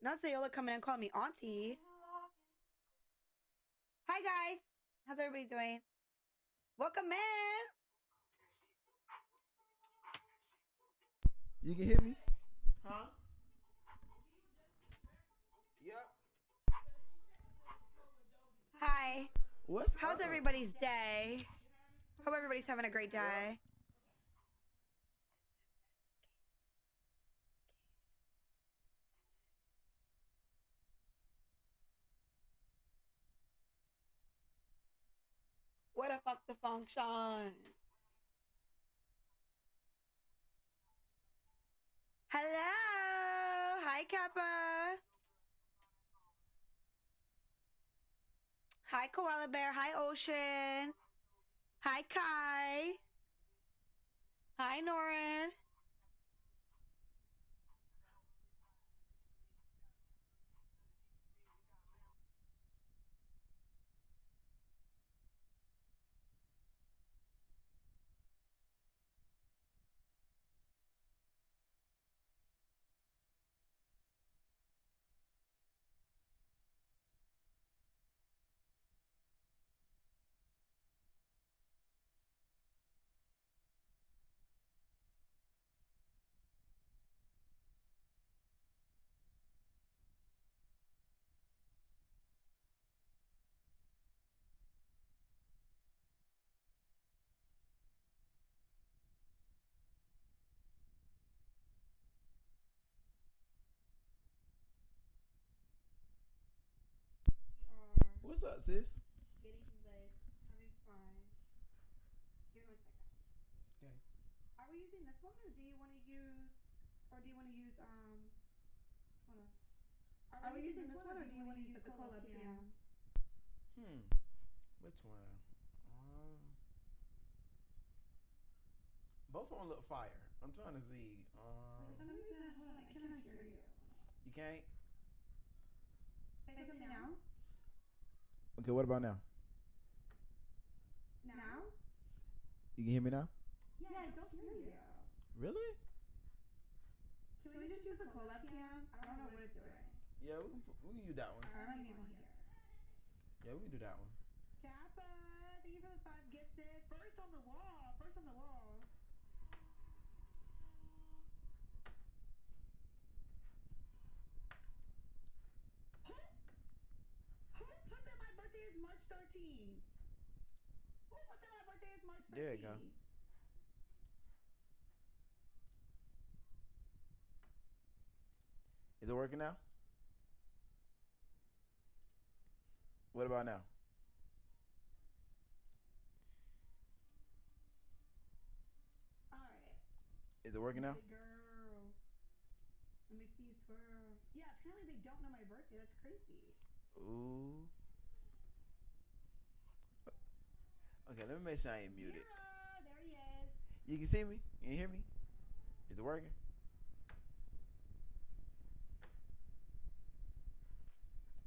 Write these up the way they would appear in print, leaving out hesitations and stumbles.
Not Sayola coming and calling me auntie. Hi guys, how's everybody doing? Welcome in. You can hear me? Huh? Yep. Hi. What's How's up? everybody's day? Hope everybody's having a great Yep. day. What the fuck the function? Hello. Hi Kappa. Hi Koala Bear. Hi Ocean. Hi Kai. Hi Norin. We are What's up, sis? getting lit, having fun. Give me 1 second. Okay. Are we using this one or do you want to use hold on. Are we using this one or do you want to use the Cola PM? Hmm. Which one? Um, both of them look fire. I'm trying to see. For some reason, hold on, I cannot hear you. You can't. Say something now. Okay. What about now? Now? You can hear me now? Yeah, I don't hear you. Really? Can we just use the Cola PM? I don't know what it's doing. Yeah, we can use that one. Alright, I'm gonna get one here. Yeah, we can do that one. Kappa, thank you for the 5 gifted. First on the wall. First on the wall. Who put that my birthday is March 13th? Who put that my birthday is March 13th? There you go. Is it working now? What about now? Alright. Is it working now? Baby girl. Let me see you twirl. Yeah, apparently they don't know my birthday. That's crazy. Ooh. Okay, let me make sure I ain't muted. Zero. There he is. You can see me? You can hear me? Is it working?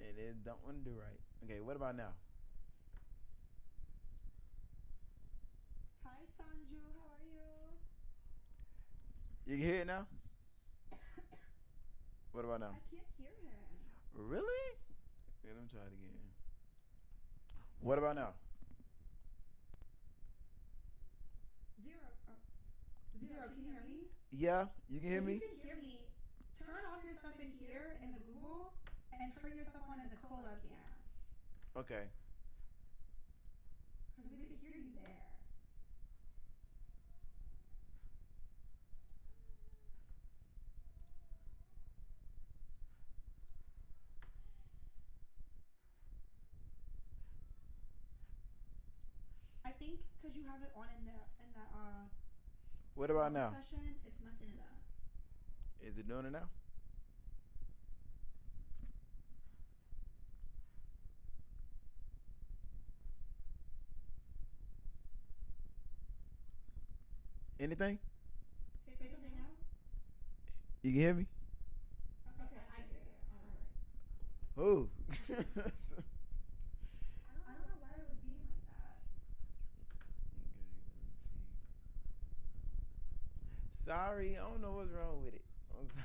It is. Don't want to do right. Okay, what about now? Hi, Sanju. How are you? You can hear it now? What about now? I can't hear him. Really? Yeah, let me try it again. What about now? Zero. Oh. Zero. Can you hear me? Yeah, you can hear If you me? can hear me, turn off your stuff in here in the Google and turn your stuff on in the Cola can. Okay. Because we could hear you there. I think because you have it on in the What about bubble now? session, it's messing it up. Is it doing it now? Anything? Say something now. You can hear me? Okay, I hear you. All right. Oh. I don't know why it was being like that. Okay, let me see. Sorry, I don't know what's wrong with it. I'm sorry.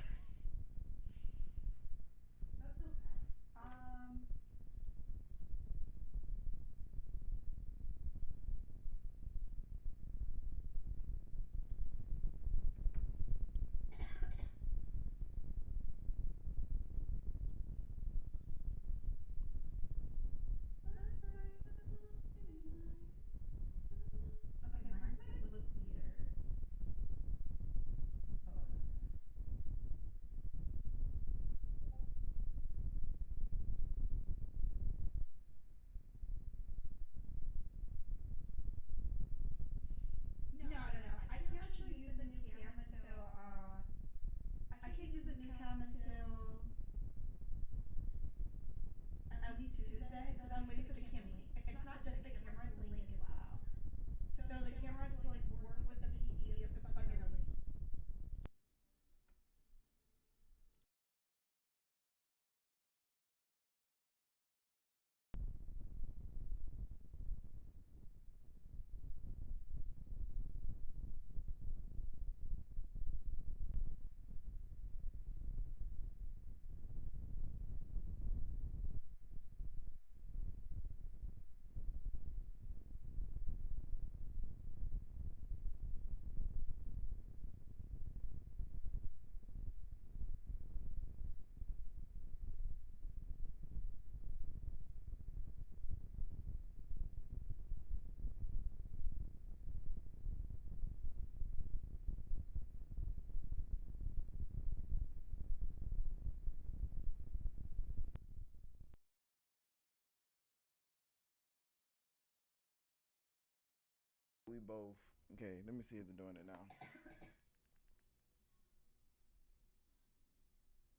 both. Okay, let me see if they're doing it now.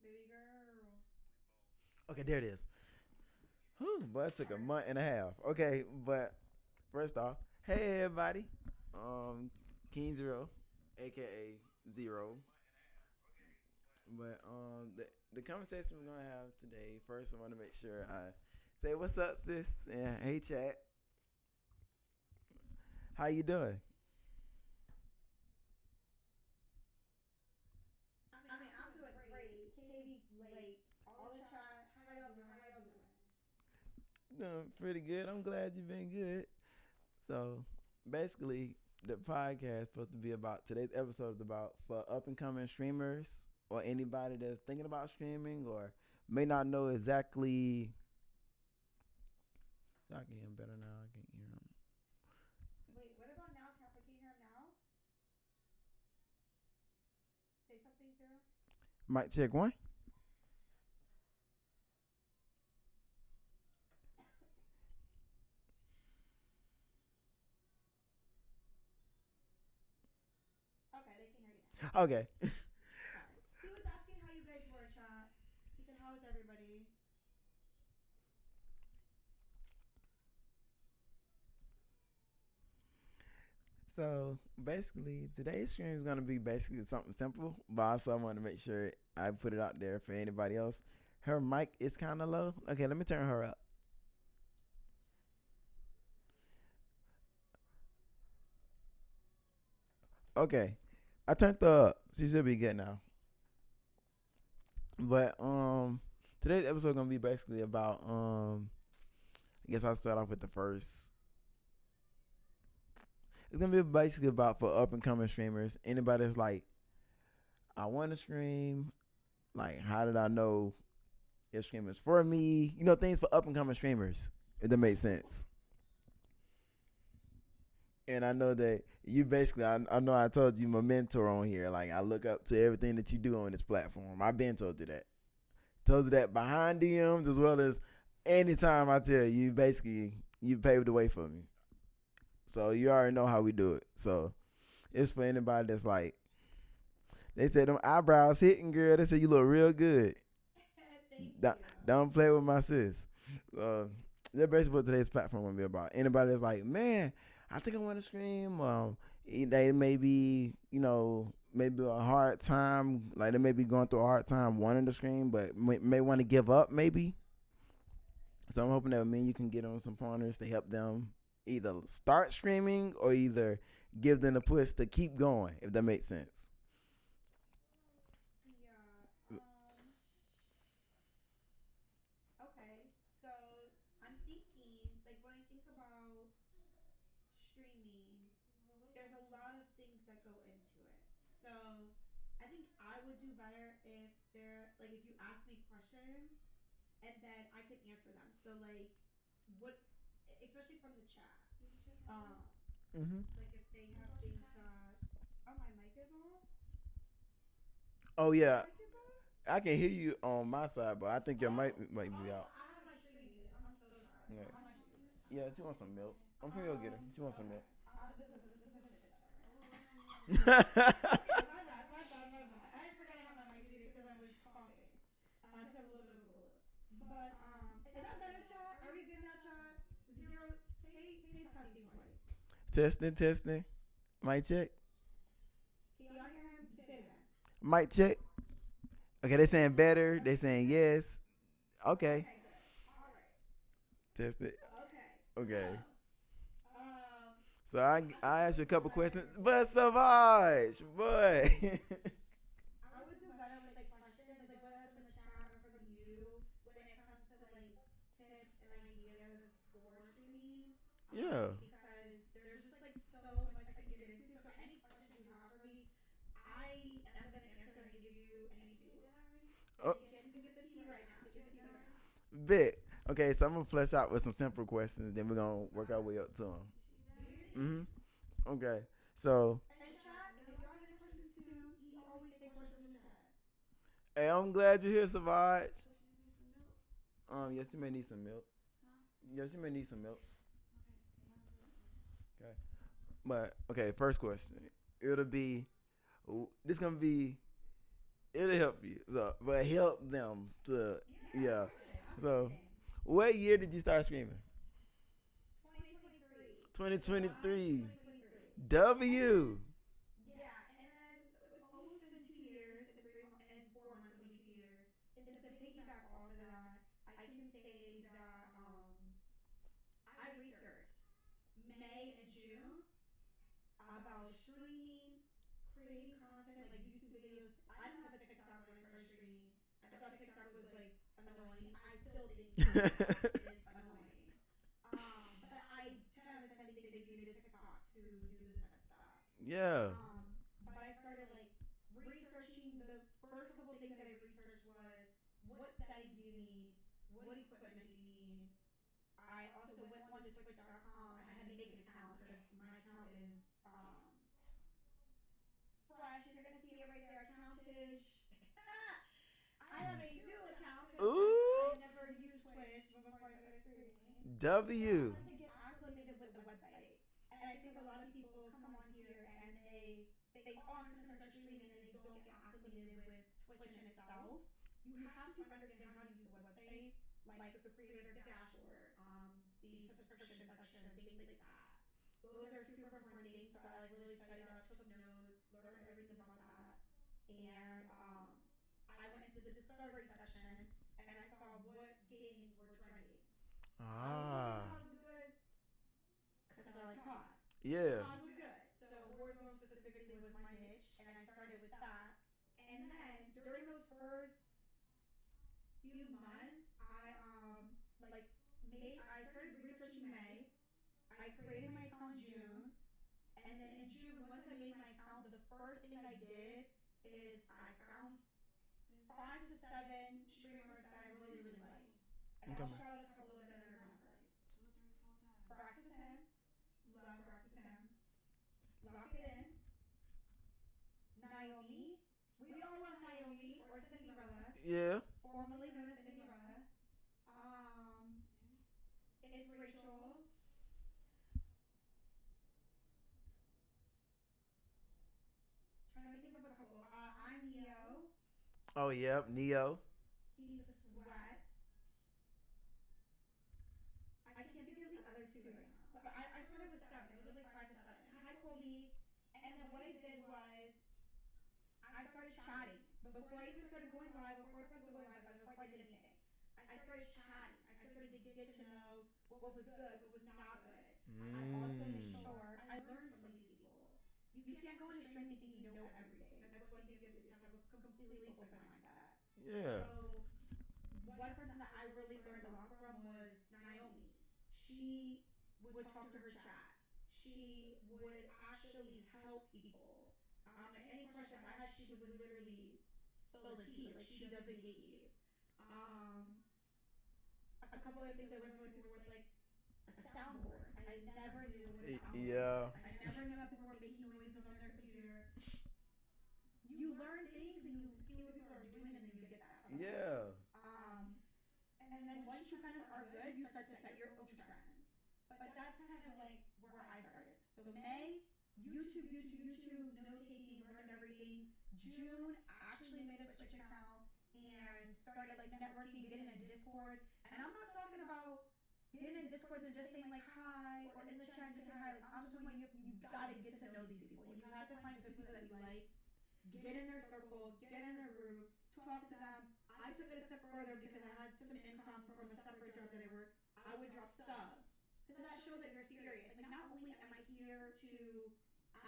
Baby girl. Okay, there it is. Whew, but it took a month and a half. Okay, but first off, hey everybody. King Zero, aka Zero. But the conversation we're gonna have today. First, I want to make sure I say what's up, sis, and hey chat. How you doing? I'm doing great. Katie, like, all the chat. How y'all doing? How y'all doing? Doing pretty good. I'm glad you've been good. So basically, the podcast is supposed to be about today's episode is about for up and coming streamers or anybody that's thinking about streaming or may not know exactly. I can hear him better now. I can hear him. Wait, what about now? Can you hear him now? Say something, Zero. Mic check one. Okay, they can hear you now. Okay. Sorry. He was asking how you guys were, chat. He said, "How is everybody?" So basically, today's stream is gonna be basically something simple, but also I want to make sure I put it out there for anybody else. Her mic is kind of low. Okay, let me turn her up. Okay, I turned her up. She should be good now. But today's episode gonna be basically about I guess I'll start off with the first. It's gonna be basically about for up and coming streamers. Anybody that's like, I want to stream. Like, how did I know if streamers for me? You know, things for up and coming streamers. If that makes sense. And I know that you basically, I know I told you my mentor on here. Like, I look up to everything that you do on this platform. I've been told you that. Told you that behind DMs as well as anytime I tell you, basically, you paved the way for me. So you already know how we do it. So it's for anybody that's like, they said them eyebrows hitting, girl. They said you look real good. Thank Don't, you. don't play with my sis. That's basically what today's platform gonna be about. Anybody that's like, man, I think I want to stream. They may be, maybe a hard time. Like they may be going through a hard time wanting to stream, but may want to give up, maybe. So I'm hoping that me and you can get on some pointers to help them either start streaming or either give them a push to keep going, if that makes sense. Yeah. Okay. So I'm thinking, like, when I think about streaming, there's a lot of things that go into it. So I think I would do better if like, if you ask me questions and then I could answer them. So, like, what, especially from the chat. Um, Mm-hmm. like if they have things that, oh, my mic is off. Oh Your yeah, mic is off. I can hear you on my side, but I think your might be Oh, out. I have my stream muted. I'm so sorry. Yeah, How am I stream muted? yeah. She wants some milk. I'm finna go get her. She wants some Okay. milk. This is a shit show right now. Okay, my bad, my bad, my bad. I forgot I have my mic muted because I was coughing. Because I have a little bit of a cold. But is that better, chat? Are we good now, chat? Zero. Say testing twice. Testing, testing. Mic check. Can y'all hear him? Say it again. Mic check. Okay, they saying better. They saying yes. Okay. Okay, good. All right. Test it. Okay. Okay. Um, So I asked you a couple questions, but Savage, boy. I would do better with like questions, like whether that's from the chat or from you, when it comes to like tips and ideas for streaming. Yeah. Because there's just like so much I can get into. So any questions you have for me, I am gonna answer and give you any scoop. Oh, Yes, you can get the tea right now. You can get the tea right now. bit. Okay, so I'm gonna flesh out with some simple questions, then we're gonna work our way up to them. Do you really? Okay. So, And chat, if y'all have any questions too, he always take questions from the chat. hey, I'm glad you're here, Savage. Yes, you may need some milk. Yes, you may need some milk. Okay. But okay, first question. It'll be this gonna be it'll help you. So but help them to yeah. So what year did you start streaming? 2023. July 2023. 2023. And W. yeah, and then so it's almost been 2 years and 4 months. It'll be 2 years. And to piggyback off of that, I can say that I researched May and June about streaming, creating content like YouTube videos. I didn't have a TikTok when I started streaming. I thought TikTok was like annoying. I still think TikTok is annoying. But I 10 out of 10 think that you need a TikTok to do this type of stuff. Yeah. But I started like researching. The first couple things that I researched was what settings do you need, what equipment do you need. I also went onto Twitch.com. I had to make an account because my account is fresh. You're gonna see it right there. Accountish. I have a new account because Ooh. I never used Twitch before I started streaming. So I W. wanted to get acclimated with the website. And I think a lot of people come on here and they oh, I'm just gonna start streaming and they don't get acclimated with Twitch in itself. You have to understand how to use the website, like the creator dashboard, the subscription section, things like that. Those are super important things. So I like really studied up, took notes, learned everything about that. And I went into the discovery section and I saw what games were trending. I was looking Ah. at COD was good because I like COD. Yeah. COD was good. So Warzone specifically was my niche, and I started with that. And then during those first few months, I started researching May. I created my account in June, and then in June, once I made my account, the first thing I did is I found 5 to 7 streamers that I really really like, and I'll Okay. shout out a couple of them that I remember. Praxis Him, love Praxis Him. Lock It In, Naomi. We all love Naomi or Cinderella, Yeah. formerly known as Cinderella. Um, it's Rachel. Trying to think of a couple. I'm Neo. Oh yep. Neo. He's a sweat. I can't think of the other two right now. But I started with 7. It was like 5 to 7. I had Colby, and then what I did was I started chatting. Before I even started going live, before I pressed the go live button, before I did anything, I started chatting. I started to get to know what was good, what was not good. I also made sure I learned from these people. You can't go into streaming thinking you know everything. That's one thing you have to do is have a completely open mindset. Yeah. So one person that I really learned a lot from was Naomi. She would talk to her chat. She would actually help people. Any question I had, she would literally spill the tea. Like she doesn't gatekeep. A couple of things I learned from other people was like a soundboard. I never knew what a soundboard Yeah. was. I never knew how people were making noises on their computer. You learn things and you see what people are doing and then you get that from them. Yeah. And then once you kind of are good, you start to set your own trends. But that's kind of like where I started. So May, YouTube, note taking, learned everything. June, actually made a Twitch account and started like networking, getting in Discord. And I'm not talking about getting in Discord and just saying like hi or in the chat just saying hi. Like I'm talking about you gotta get to know these people. You have to find good people that you like, get in their circle, get in their group, talk to them. I took it a step further because I had some income from a separate job that I worked. I would drop subs because that shows that you're serious. Like not only am I here to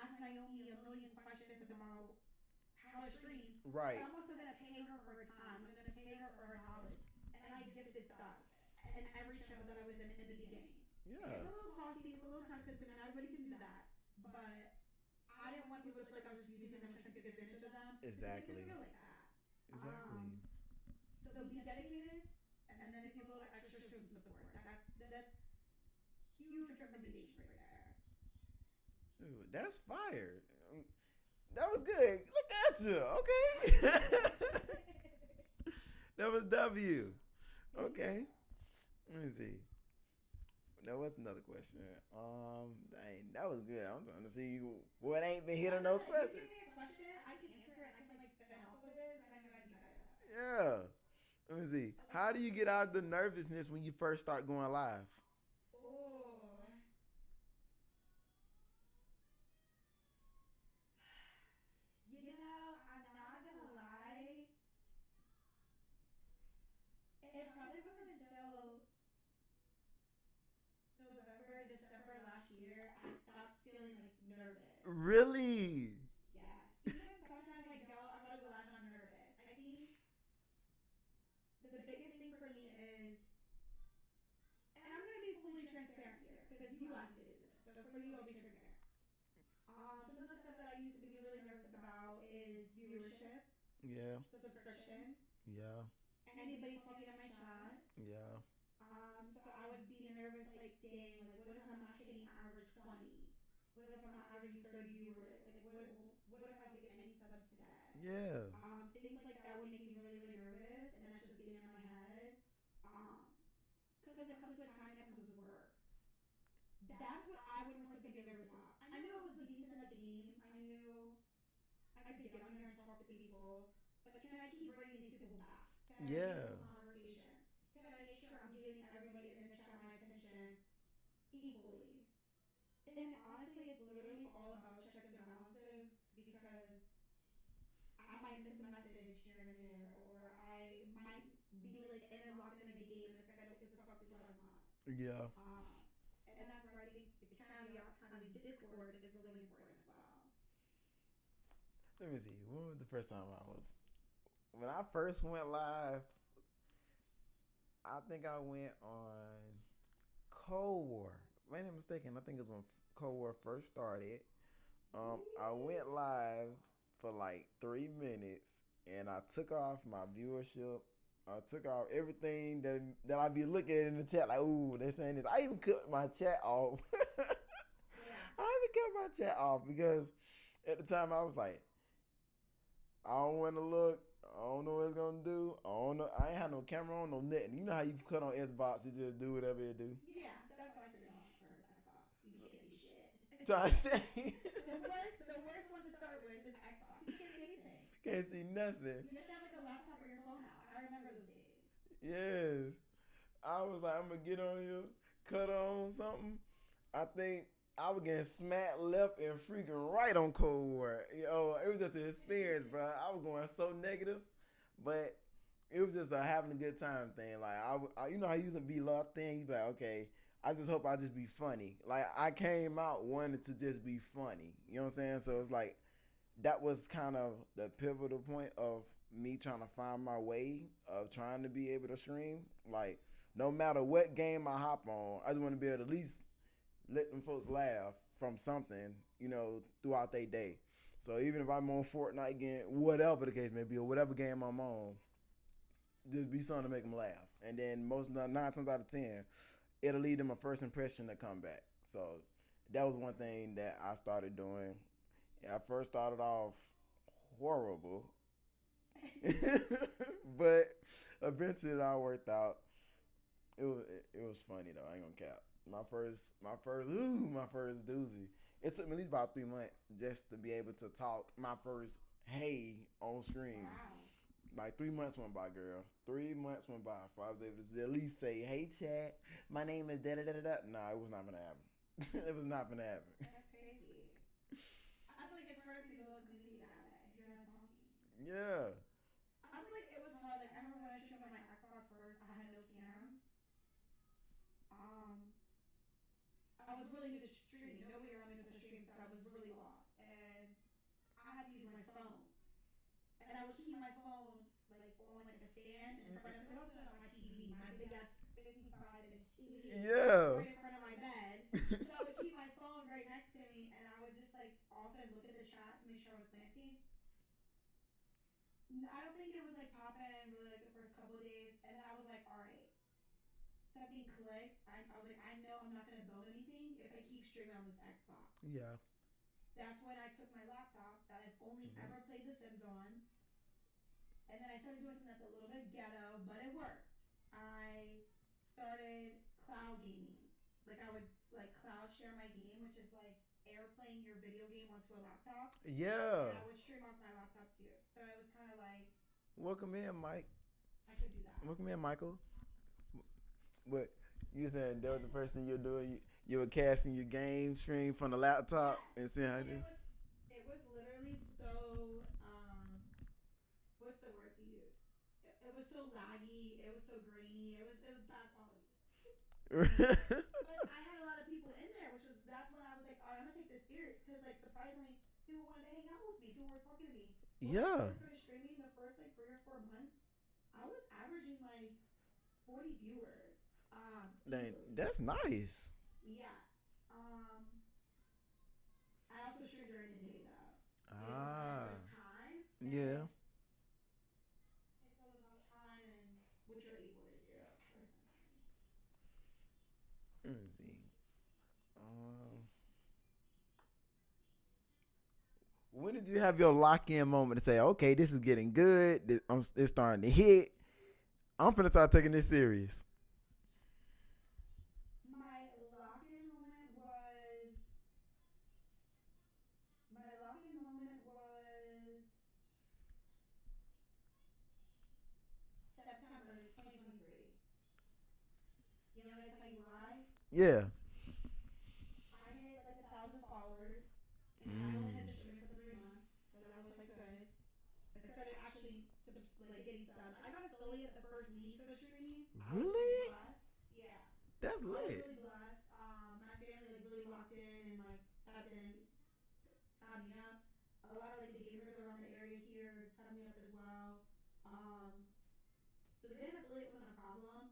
ask Naomi a million questions about how to stream, Right. but I'm also gonna pay her for her time. I'm gonna pay her for her knowledge, and I gifted subs in every channel that I was in the beginning. Yeah. It's a little costly, it's a little time consuming. Not everybody can do that, but I didn't want people to feel like I was just using them and trying to take advantage of them. Exactly. They feel like that. Exactly. So be dedicated, and then if you have a little extra, show some support. That's huge recommendation right there. Dude, that's fire. That was good. Look at you. Okay. That was W. Okay. Let me see. Now what's another question? Dang, that was good. I'm trying to see what ain't been hit on those You give questions. me a question, I can answer it, and I can like spin off of it, so I knew I'd be better that way. Yeah. Let me see. Okay. How do you get out of the nervousness when you first start going live? Oh. You know, I'm not gonna lie. It probably wasn't until November, December last year I stopped feeling like nervous. Really? Yes. Even sometimes I'm gonna go live and I'm nervous. I think the biggest thing for me is, and I'm gonna be fully transparent here because you asked me to do this. So for you, I'll be transparent. Some of the stuff that I used to be really nervous about is viewership, Yeah. subscriptions, Yeah. anybody talking in my chat. Yeah. So I would be nervous, like, dang, like, what if I'm not hitting average 20? What if I'm not averaging 30 viewers? Like, what if I don't get any subs today? Yeah. Things like that would make me really, really nervous, and that's just getting in my head. Because it comes with time and it comes with work. That's what I would personally be nervous about. I knew I was like decent at the game. I knew I could get on here and talk to people, but can I keep bringing these people back? Can I keep Yeah. the conversation? Can I make sure I'm giving everybody in the chat my attention equally? And honestly, it's literally all about checks and balances because I might miss a message here and there, or I might be like in and locked into the game, and it's like I don't get to talk to people as much. Yeah. And that's where I think the caveat having Discord is really important as well. Let me see. When was the first time I was? When I first went live, I think I went on Cold War. If I'm not mistaken, I think it was when Cold War first started. I went live for like 3 minutes, and I took off my viewership. I took off everything that I be looking at in the chat, like, ooh, they're saying this. I even cut my chat off. Yeah. I even cut my chat off because at the time I was like, I don't want to look. I don't know what it's gonna do. I don't know. I ain't have no camera on, no nothing. You know how you cut on Xbox, you just do whatever it do. Yeah, that's why I said no for Xbox. You can't see shit. So I say, The worst one to start with is Xbox. You can't see anything. can't see nothing. You have to have like a laptop or your phone out. I remember those days. Yes. I was like, I'm gonna get on here, cut on something. I think I was getting smacked left and freaking right on Cold War. It was just an experience, bro. I was going so negative, but it was just a having a good time thing. Like you know how you can be lost thing. You be like, okay, I just hope I just be funny. Like I came out wanting to just be funny. You know what I'm saying? So it's like that was kind of the pivotal point of me trying to find my way of trying to be able to stream. Like no matter what game I hop on, I just want to be able to at least let them folks laugh from something, throughout their day. So even if I'm on Fortnite again, whatever the case may be, or whatever game I'm on, just be something to make them laugh. And then most 9 times out of 10, it'll lead them a first impression to come back. So that was one thing that I started doing. I first started off horrible, but eventually it all worked out. It was funny though. I ain't gonna cap. My first doozy. It took me at least about 3 months just to be able to talk my first hey on screen. Wow. Like 3 months went by, girl. 3 months went by before I was able to at least say, "Hey, chat, my name is da da da da da." Nah, it was not gonna happen. It was not gonna happen. That's crazy. I feel like it's harder for you to build a community that way if you're not talking. Yeah. I feel like it was hard. Like I remember when I streamed on my Xbox first, I had no cam. Um, I was really new to streaming. Nobody around me was a stream, so I was really lost, and I had to use my phone. And I would keep my phone like on like a stand in front of me. I was on my TV, my big ass 55-inch TV, Yeah. right in front of my bed. So I would keep my phone right next to me, and I would just like often look at the chat to make sure I was glancing. I don't think it was like popping really like the first couple of days, and then I was like, all right, something clicked. I was like, I know I'm not gonna build anything if I keep streaming on this Xbox. Yeah. That's when I took my laptop that I've only ever played The Sims on, and then I started doing something that's a little bit ghetto, but it worked. I started cloud gaming. like I would like cloud share my game, which is like airplaying your video game onto a laptop, and Yeah. I would stream off my laptop too. So it was kind of like Welcome in, Mike. I could do that. Welcome in, Michael. But you saying that was the first thing you're doing? You were casting your game stream from the laptop Yes, and seeing how it and do? it was literally so what's the word to use? It was so laggy. It was so grainy. It was bad quality. But I had a lot of people in there, which was that's when I was like, all right, I'm gonna take this serious because like surprisingly, people wanted to hang out with me. People were talking to me. When I Yeah. first started streaming, the first like 3 or 4 months, I was averaging like 40 viewers. Dang, Easily. that's nice. Yeah. I also stream during the day though. It was all Ah. about time Yeah. and it's all about time and what you're able to do personally. Let me see. Um, when did you have your lock in moment to say, okay, this is getting good. It's starting to hit. I'm finna start taking this serious. My lock-in moment was my lock-in moment was September 2023. You want me to tell you why? Yeah. I hit like 1,000 followers, and I only had Mm. been streaming for 3 months, so that was like good. I started actually like getting subs. I got affiliate the first week of streaming. I was really Really? blessed. Yeah, That's I was lit. really blessed. My family like really locked in and like have been tabbed me up. A lot of like the gamers around the area here tabbed me up as well. Um, so getting affiliate wasn't a problem,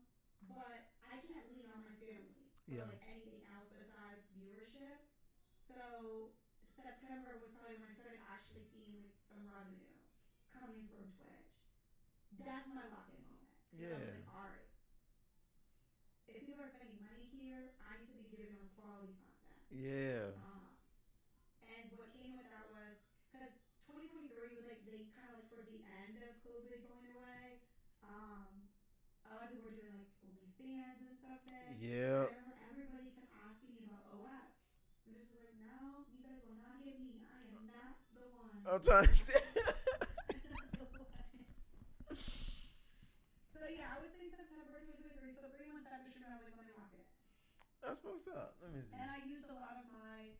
but I can't lean on my family for Yeah. like anything else besides viewership. So September was probably when I started actually seeing like some revenue coming from Twitch. That's my lock-in moment because I was Yeah. like, all right, if people are spending money here, I need to be giving them quality content. Yeah. Um, and what came with that was because 2023 was like they kind of like towards the end of COVID going away. Um, a lot of people were doing like OnlyFans and stuff then, and I Yep. remember everybody kept asking me about OF. And just was like, no, you guys will not get me. I am not the one. I'm trying to I'm say. not the one. I'm not the one. So yeah, I would say September 2023. So 3 months after streaming, I was like, let me lock it in. That's what's up. Let me see. And I used a lot of my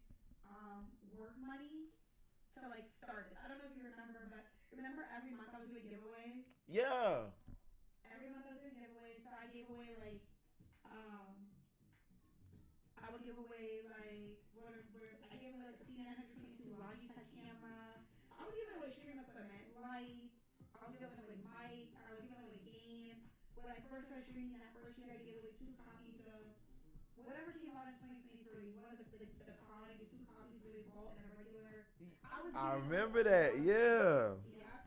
work money to like start this. I don't know if you remember, but remember every month I was doing giveaways. Yeah. Every month I was doing giveaways, so I gave away like I would give away like I gave away like a C922 Logitech camera. I was giving away stream equipment, lights. I was giving away mics. I was giving away games. When I first started streaming that first year, I gave away 2 copies of whatever came out in 2023. One of the COD, I gave 2 copies of Vault and a regular. I was I giving away remember a that. lot of stuff. Yeah. Yeah.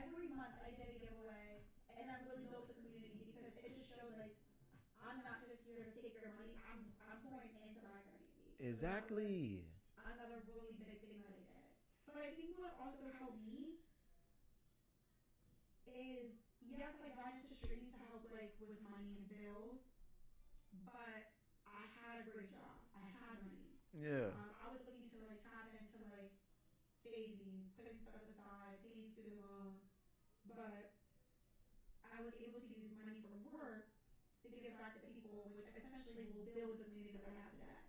Every month I did a giveaway, and that really built the community because it just showed like I'm not just here to take your money. I'm pouring into my community. So that was Exactly. another really big thing that I did. But I think what also helped me is yes, I got into streaming to help like with money and bills, but I had a great job. I had money. Yeah. I was looking to like tap into like savings, putting stuff aside, paying student loans, but I was able to use money from work to give back to people, which essentially will build the community that I have today.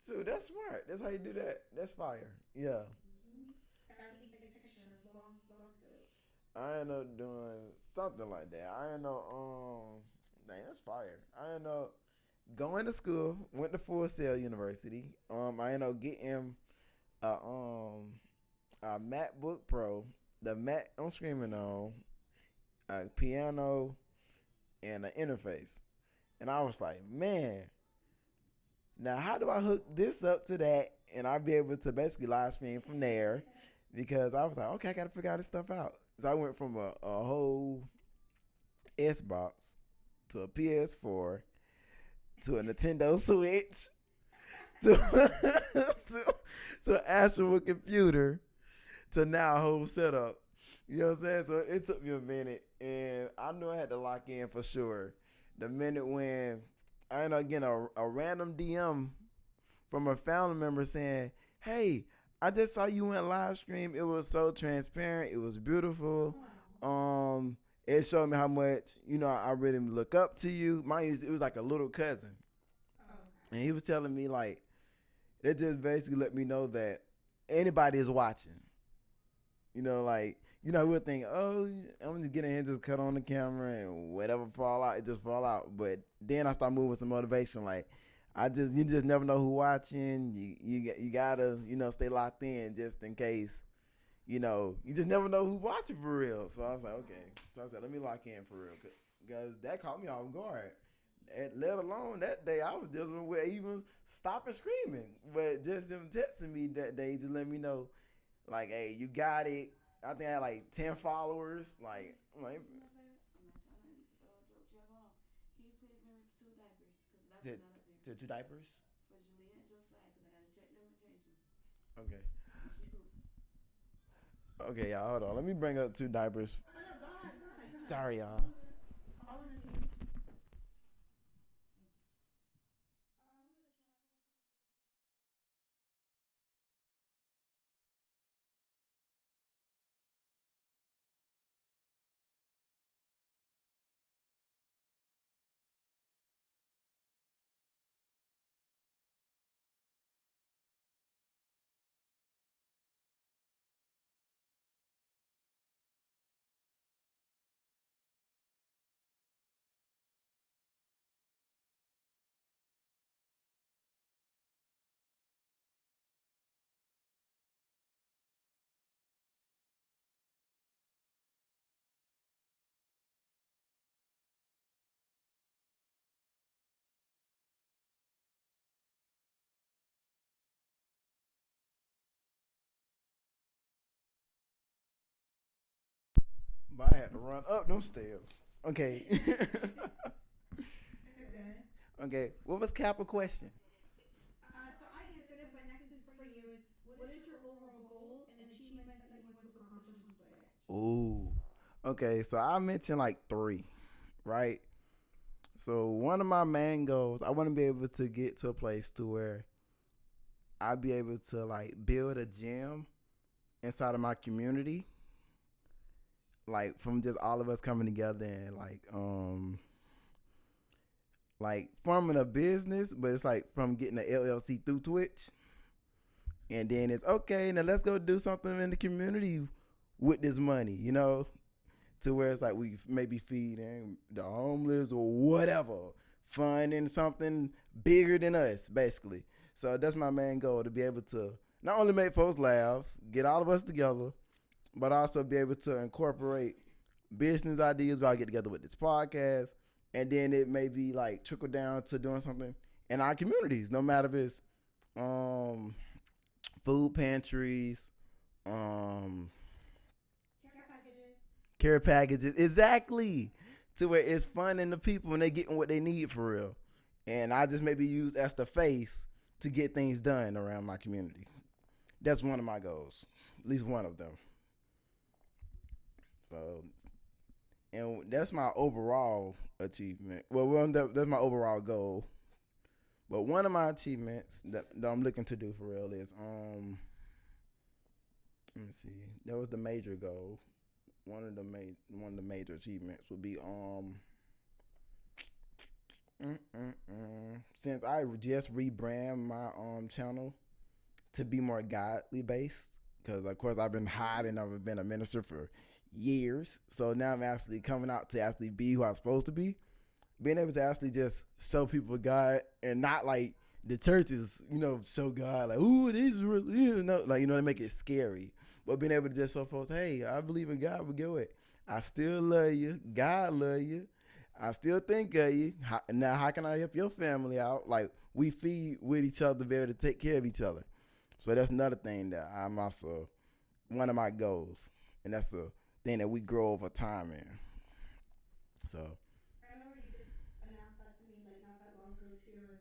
So that's smart. That's how you do that. That's fire. Yeah. Mm-hmm. Gotta think big picture, long scope. I end up doing something like that. I end up dang, that's fire. I end up going to school, went to Full Sail University. I ended up getting a MacBook Pro, the Mac I'm screaming on, a piano, and an interface. And I was like, man, now how do I hook this up to that? And I'll be able to basically live stream from there because I was like, okay, I got to figure all this stuff out. So I went from a whole Xbox to a PS4 to a Nintendo Switch to to an actual computer to now a whole setup. You know what I'm saying? So it took me a minute, and I knew I had to lock in for sure. The minute when I ended up getting a random DM from a family member saying, "Hey, I just saw you went live stream. It was so transparent. It was beautiful. Um, it showed me how much I really look up to you. Mind you, it was like a little cousin, and he was telling me like it just basically let me know that anybody is watching. Like we'll think, oh, I'm just getting here, just cut on the camera, and whatever fall out, it just fall out. But then I start moving with some motivation, like you just never know who watching. You gotta stay locked in just in case. You just never know who's watching for real. So I was like, okay. So I said, let me lock in for real, because that caught me off guard. And let alone that day, I was dealing with even stopping screaming, but just them texting me that day to let me know, like, hey, you got it. I think I had like 10 followers. Like, I'm like to, to two diapers. Okay. Okay, y'all, hold on. Let me bring up two diapers. Oh no, go ahead, go ahead, go ahead. Sorry, y'all. All in the lead. But I had to run up them stairs. Okay. You're good. Okay. What was Kappa question? So I answered it, but next is for you. Is what is your overall goal and achievements that you want to accomplish on Twitch? Ooh. Okay, so I mentioned like three, right? So one of my main goals, I want to be able to get to a place to where I'll be able to like build a gym inside of my community, like from just all of us coming together and like forming a business, but it's like from getting an LLC through Twitch, and then it's okay. Now let's go do something in the community with this money, to where it's like we maybe feeding the homeless or whatever, funding something bigger than us, basically. So that's my main goal, to be able to not only make folks laugh, get all of us together, but also be able to incorporate business ideas while I get together with this podcast. And then it may be like trickle down to doing something in our communities, no matter if it's um, food pantries, um, Care packages. care packages, exactly, to where it's funding the people and they getting what they need for real. And I just maybe use as the face to get things done around my community. That's one of my goals, at least one of them. So, and that's my overall achievement. That's my overall goal. But one of my achievements that I'm looking to do for real is let me see. That was the major goal. One of the major achievements would be since I just rebrand my channel to be more godly based, because of course I've been hiding. I've been a minister for years, so now I'm actually coming out to actually be who I'm supposed to be. Being able to actually just show people God, and not like the churches, show God like, ooh, this is really, like they make it scary. But being able to just show folks, hey, I believe in God. But get what? I still love you. God love you. I still think of you. Now, how can I help your family out? Like, we feed with each other to be able to take care of each other. So that's another thing that I'm also one of my goals, and that's a thing that we grow over time in. So I remember you just announced that to me like not that long ago too.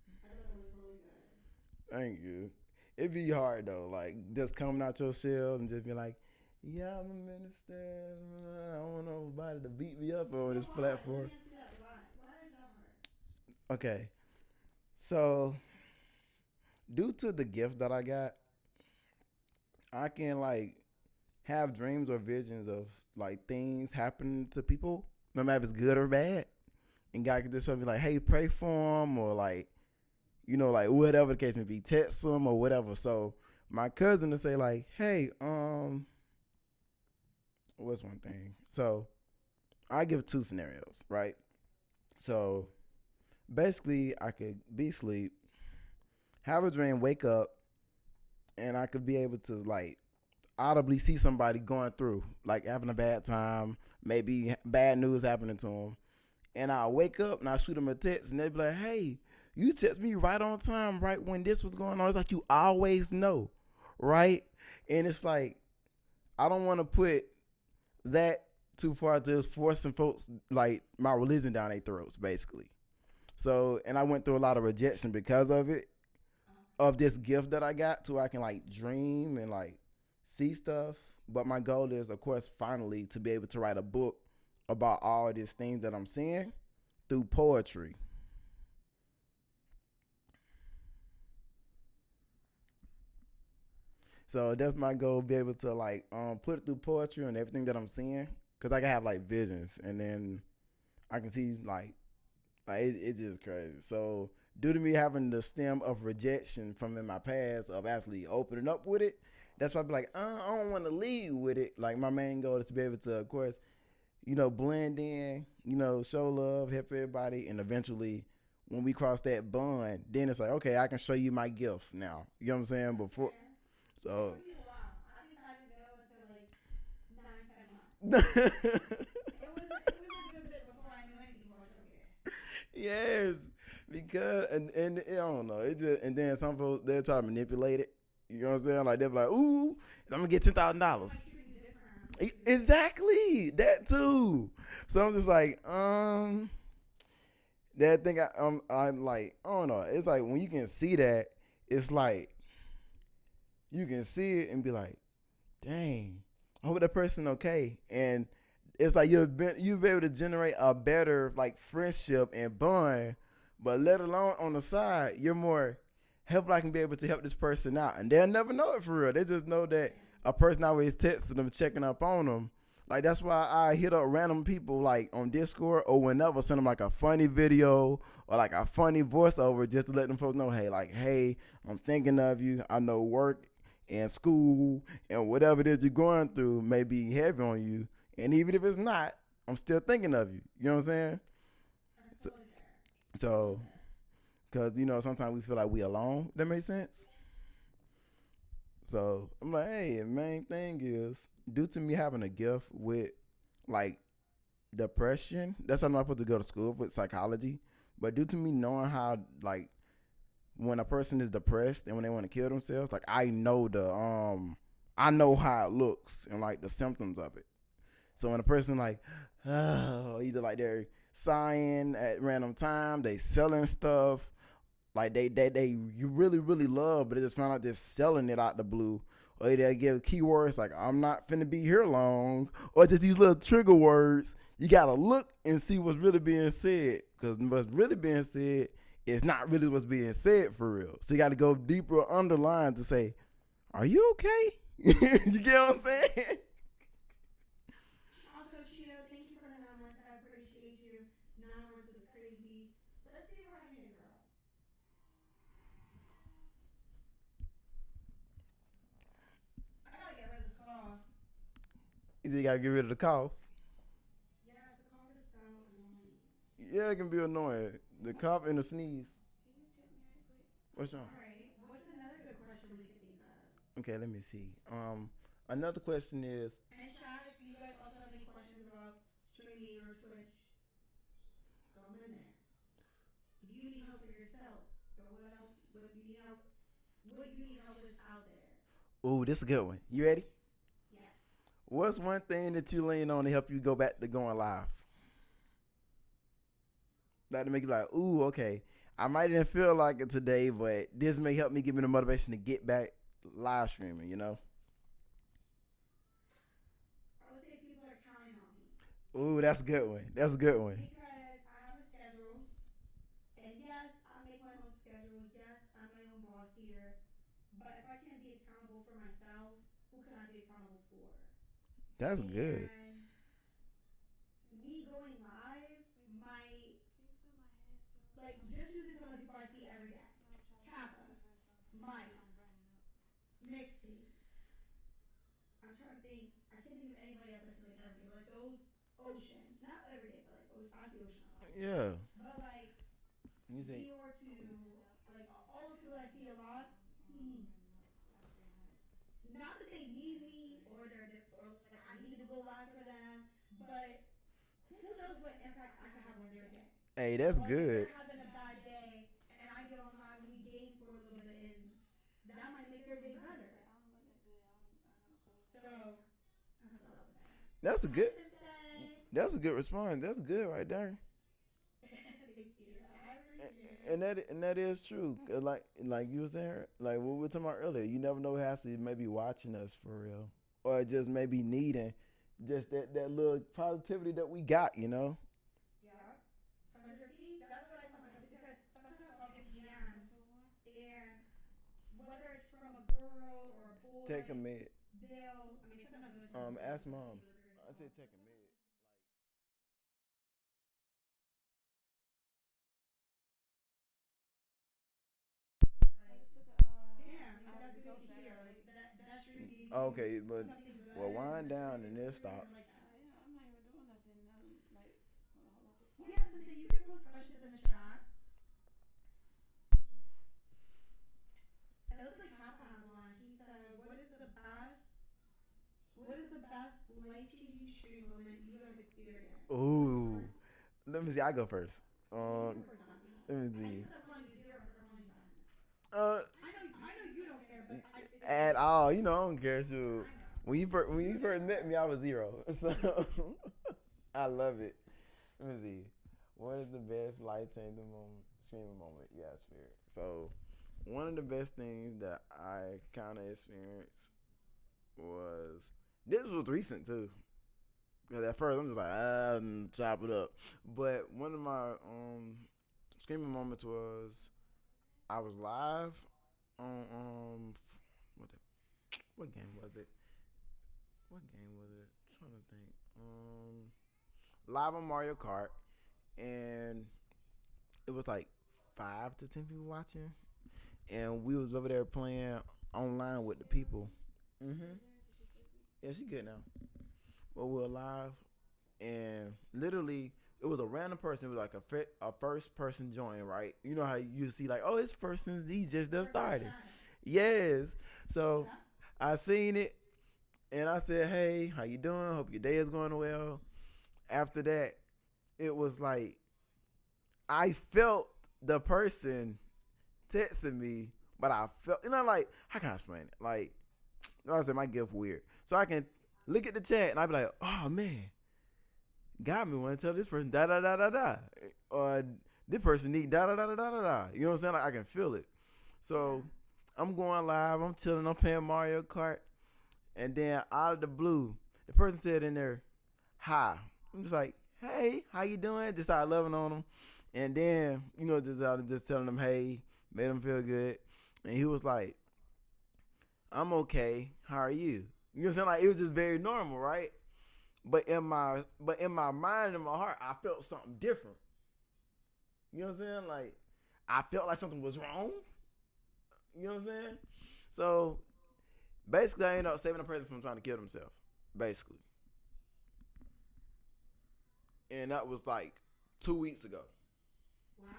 I thought that was really good. thank you. It'd be hard though, like just coming out your shell and just be like, yeah, I'm a minister. I don't want nobody to beat me up on Yeah, this why? Let platform. me ask you that. Why? Why is that hard? Okay. So due to the gift that I got, I can like have dreams or visions of like things happening to people, no matter if it's good or bad. And God can just show me like, hey, pray for them, or like, like whatever the case may be, text them or whatever. So my cousin to say like, hey, what's one thing? So I give two scenarios, right? So basically, I could be asleep, have a dream, wake up, and I could be able to like audibly see somebody going through, like having a bad time, maybe bad news happening to them, and I wake up and I shoot them a text, and they be like, "Hey, you text me right on time, right when this was going on." It's like you always know, right? And it's like I don't want to put that too far to forcing folks like my religion down their throats, basically. So, and I went through a lot of rejection because of it, of this gift that I got, to where I can like dream and like see stuff. But my goal is, of course, finally to be able to write a book about all these things that I'm seeing through poetry. So that's my goal, be able to like put it through poetry and everything that I'm seeing, cause I can have like visions, and then I can see like it's just crazy. So due to me having the stem of rejection from in my past of actually opening up with it, that's why I be like, I don't want to lead with it. Like my main goal is to be able to, of course, blend in, show love, help everybody, and eventually, when we cross that bond, then it's like, okay, I can show you my gift now. You know what I'm saying? That's Before, fair. It so took you a while. I think I didn't know until like 9, 10 months. yes, It was a good bit before I knew anything about your hair. because and I don't know. It just, and then some folks they'll try to manipulate it. You know what I'm saying? Like they'll be like, "Ooh, I'm gonna get They $10,000." might treat you different around me too. Exactly that too. So I'm just like, that thing. I'm like, I don't know. It's like when you can see that, it's like you can see it and be like, dang, I hope that person okay. And it's like you've been able to generate a better like friendship and bond, but let alone on the side, you're more helpful. I can be able to help this person out, and they'll never know it for real. They just know that a person always texting them, checking up on them. Like that's why I hit up random people like on Discord or whenever, send them like a funny video or like a funny voiceover just to let them folks know, hey, like, hey, I'm thinking of you. I know work and school and whatever it is you're going through may be heavy on you, and even if it's not, I'm still thinking of you. You know what I'm saying? That's So, totally fair. Totally so fair. because sometimes we feel like we alone. That makes sense. So I'm like, hey, the main thing is due to me having a gift with like depression. That's why I'm not supposed to go to school with psychology. But due to me knowing how like when a person is depressed and when they want to kill themselves, like I know how it looks and like the symptoms of it. So when a person like either like they're sighing at random time, they selling stuff, like they you really really love, but they just found out they're selling it out the blue. Or they give keywords like "I'm not finna be here long," or just these little trigger words. You gotta look and see what's really being said, because what's really being said is not really what's being said for real. So you gotta go deeper underline to say, "Are you okay?" You get what I'm saying? Also, Cheeto, thank you for the 9 months. I appreciate you. 9 months is crazy. Let's see if we're having a girl. I gotta get rid of this cough. You gotta get rid of the cough. Yes, the cough is so annoying. Yeah, it can be annoying. The cough and the sneeze. Can you tip me right quick? What's wrong? All right. What's another good question we could think of? Okay, let me see. Another question is, And chat, if you guys also have any questions about streaming or Twitch, throw them in there. If you need help for yourself, or what you need help with out there. ooh, this is a good one. You ready? Yes. What's one thing that you lean on to help you go back to going live? Like to make you like, ooh, okay. I might didn't feel like it today, but this may help me give me the motivation to get back live streaming. I would say people are counting on me. Ooh, that's a good one. That's a good one. Because I have a schedule, and That's good. And me going live might, like, just using some of the people I see every day. Kappa, Mike, Mixtape. I'm trying to think. I can't think of anybody else I see like every day. But like those Ocean, not every day, but like I see Ocean a lot. Yeah. But like You say Dior to like all those people I see a lot. Hmm, not that they need me or or like I need to go live for them, but who knows what impact I can have on their day? hey, that's Or like good. they're having a bad day and I get on live and we game for a little bit and that might make their day better. So that's what I was saying. That's a Hi good. Sensei. That's a good response. That's good right there. Thank you. I appreciate it. And that is true. 'Cause like you were saying, like what we were talking about earlier. You never know who has to maybe watching us for real, or just maybe needing just that little positivity that we got. Yeah. 100 feet. That's what I tell myself because sometimes I'll get DMs and whether it's from a girl or a Take a boy, minute. I mean, sometimes when it's from a boy, Ask obviously, mom. those are very I say small. take a minute. Like, yeah, I mean, that's good to hear. Like, that stream gave you Okay, but something well, good. wind That's down really, and then that's really stop. good. I like that. Yeah, so you can post questions in the chat. It looks like Kappa has one. He said, what is the best life-changing stream moment you have experienced? You want to go Ooh, first? let me see. I go first. You can go first, Dominic. Let me I see. can start calling you zero if I start calling you Dominic. Uh, I know you don't care, but it's at okay. all. I don't care. Shoot. I know. When you first met me, I was zero. So I love it. Let me see. What is the best life changing moment, streaming moment you have experienced? So, one of the best things that I kind of experienced was this was recent too. Because at first I'm just like chop it up, but one of my streaming moments was I was live on what the, what game was it? What game was it? I'm trying to think. Live on Mario Kart, and it was like 5 to 10 people watching, and we was over there playing online with the people. Mhm. Yeah, she good now. But we were live, and literally it was a random person. It was like a first person join, right? You know how you see like, oh, this person's he just started. Yes. So Yeah. I seen it, and I said, hey, how you doing? Hope your day is going well. After that, it was like I felt the person texting me, but I felt, like, how can I explain it? Like, I said, my gift weird. So I can look at the chat and I be like, oh man, got me want to tell this person da da da da da, or this person need da da da da da da. You know what I'm saying? Like I can feel it. So Yeah. I'm going live. I'm chilling. I'm playing Mario Kart, and then out of the blue, the person said in there, "Hi." I'm just like, "Hey, how you doing?" Just started loving on them, and then just telling them, "Hey," made them feel good, and he was like, "I'm okay. How are you?" You know what I'm saying? Like it was just very normal, right? But in my mind and my heart, I felt something different. You know what I'm saying? Like I felt like something was wrong. You know what I'm saying? So basically, I ended up saving a person from trying to kill themselves. Basically, and that was like 2 weeks ago. Wow.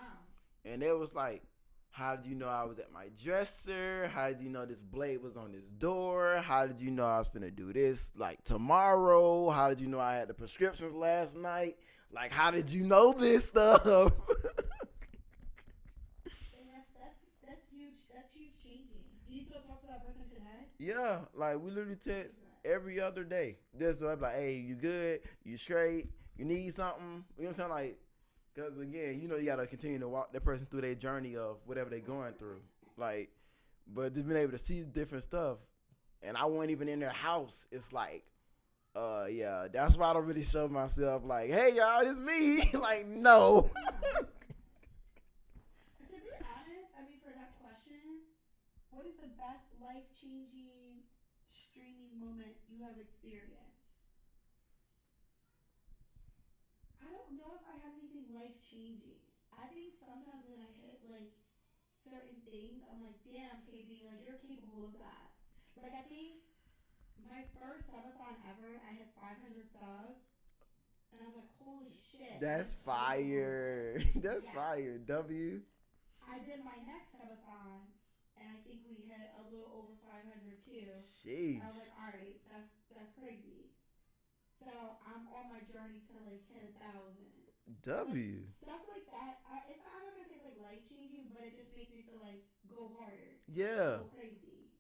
And it was like, how did you know I was at my dresser? How did you know this blade was on this door? How did you know I was finna do this like tomorrow? How did you know I had the prescriptions last night? Like, how did you know this stuff? Dang, that's huge. That's huge changing. Do you still talk to that person today? Yeah, like we literally That's text good. every other day. Just so I'm like, hey, you good? You straight? You need something? You know what I'm saying? Like, because again, you gotta continue to walk that person through their journey of whatever they're going through. Like, but just being able to see different stuff, and I wasn't even in their house. It's like, yeah, that's why I don't really show myself. Like, hey, y'all, it's me. Like, no. Yeah. To be honest, I mean, for that question, what is the best life changing streaming moment you have experienced? changing. I think sometimes when I hit like certain things, I'm like, damn, KB, like you're capable of that. Like I think my first subathon ever, I hit 500 subs, and I was like, holy shit, I'm That's capable of fire. this. That's Yeah. fire. W. I did my next subathon, and I think we hit a little over 500 too. And I was Sheesh. like, all right, that's crazy. So I'm on my journey to like hit 1,000. But W. stuff like that, it's not, I'm not gonna say it's like life changing, but it just makes me feel like go harder, Yeah. go crazy.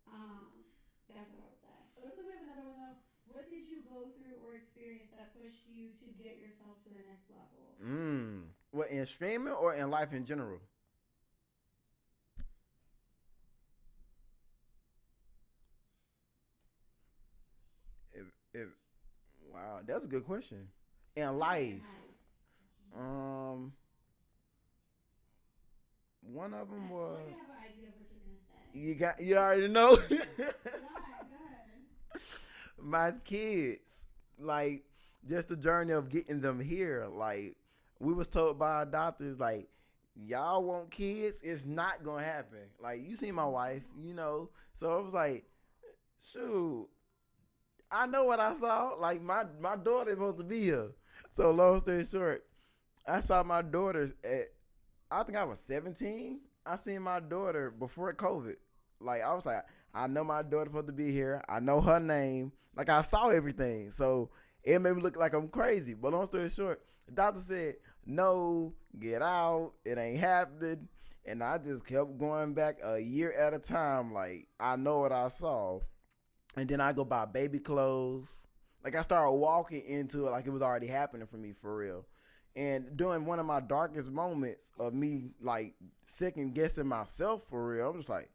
Um, that's what I would say. It looks like we have another one though. What did you go through or experience that pushed you to get yourself to the next level? What, in streaming or in life in general? If, if, wow, that's a good question. In Yeah, in life, life. um, one of I them feel like was I have an idea of what you're gonna say. you already know. Go ahead, go ahead. My kids, like, just the journey of getting them here. Like, we was told by our doctors, like, y'all want kids, it's not gonna happen. Like, you see my wife, you know. So it was like, shoot, I know what I saw. Like, my daughter supposed to be here. So long story short, I saw my daughters at, I think I was 17. I seen my daughter before COVID. Like, I was like, I know my daughter supposed to be here. I know her name. Like, I saw everything. So it made me look like I'm crazy. But long story short, the doctor said, no, get out. It ain't happening. And I just kept going back a year at a time. Like, I know what I saw. And then I go buy baby clothes. Like, I started walking into it like it was already happening for me for real. And during one of my darkest moments of me like second guessing myself for real, I'm just like,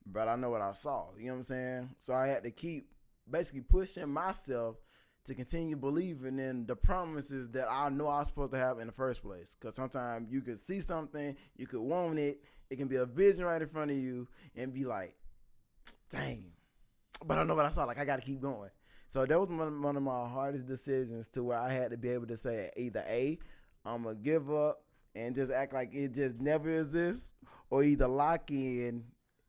but I know what I saw. You know what I'm saying? So I had to keep basically pushing myself to continue believing in the promises that I know I was supposed to have in the first place. Because sometimes you could see something, you could want it, it can be a vision right in front of you, and be like, dang. But I know what I saw. Like, I got to keep going. So that was one of my hardest decisions to where I had to be able to say either A, I'm going to give up and just act like it just never exists, or either lock in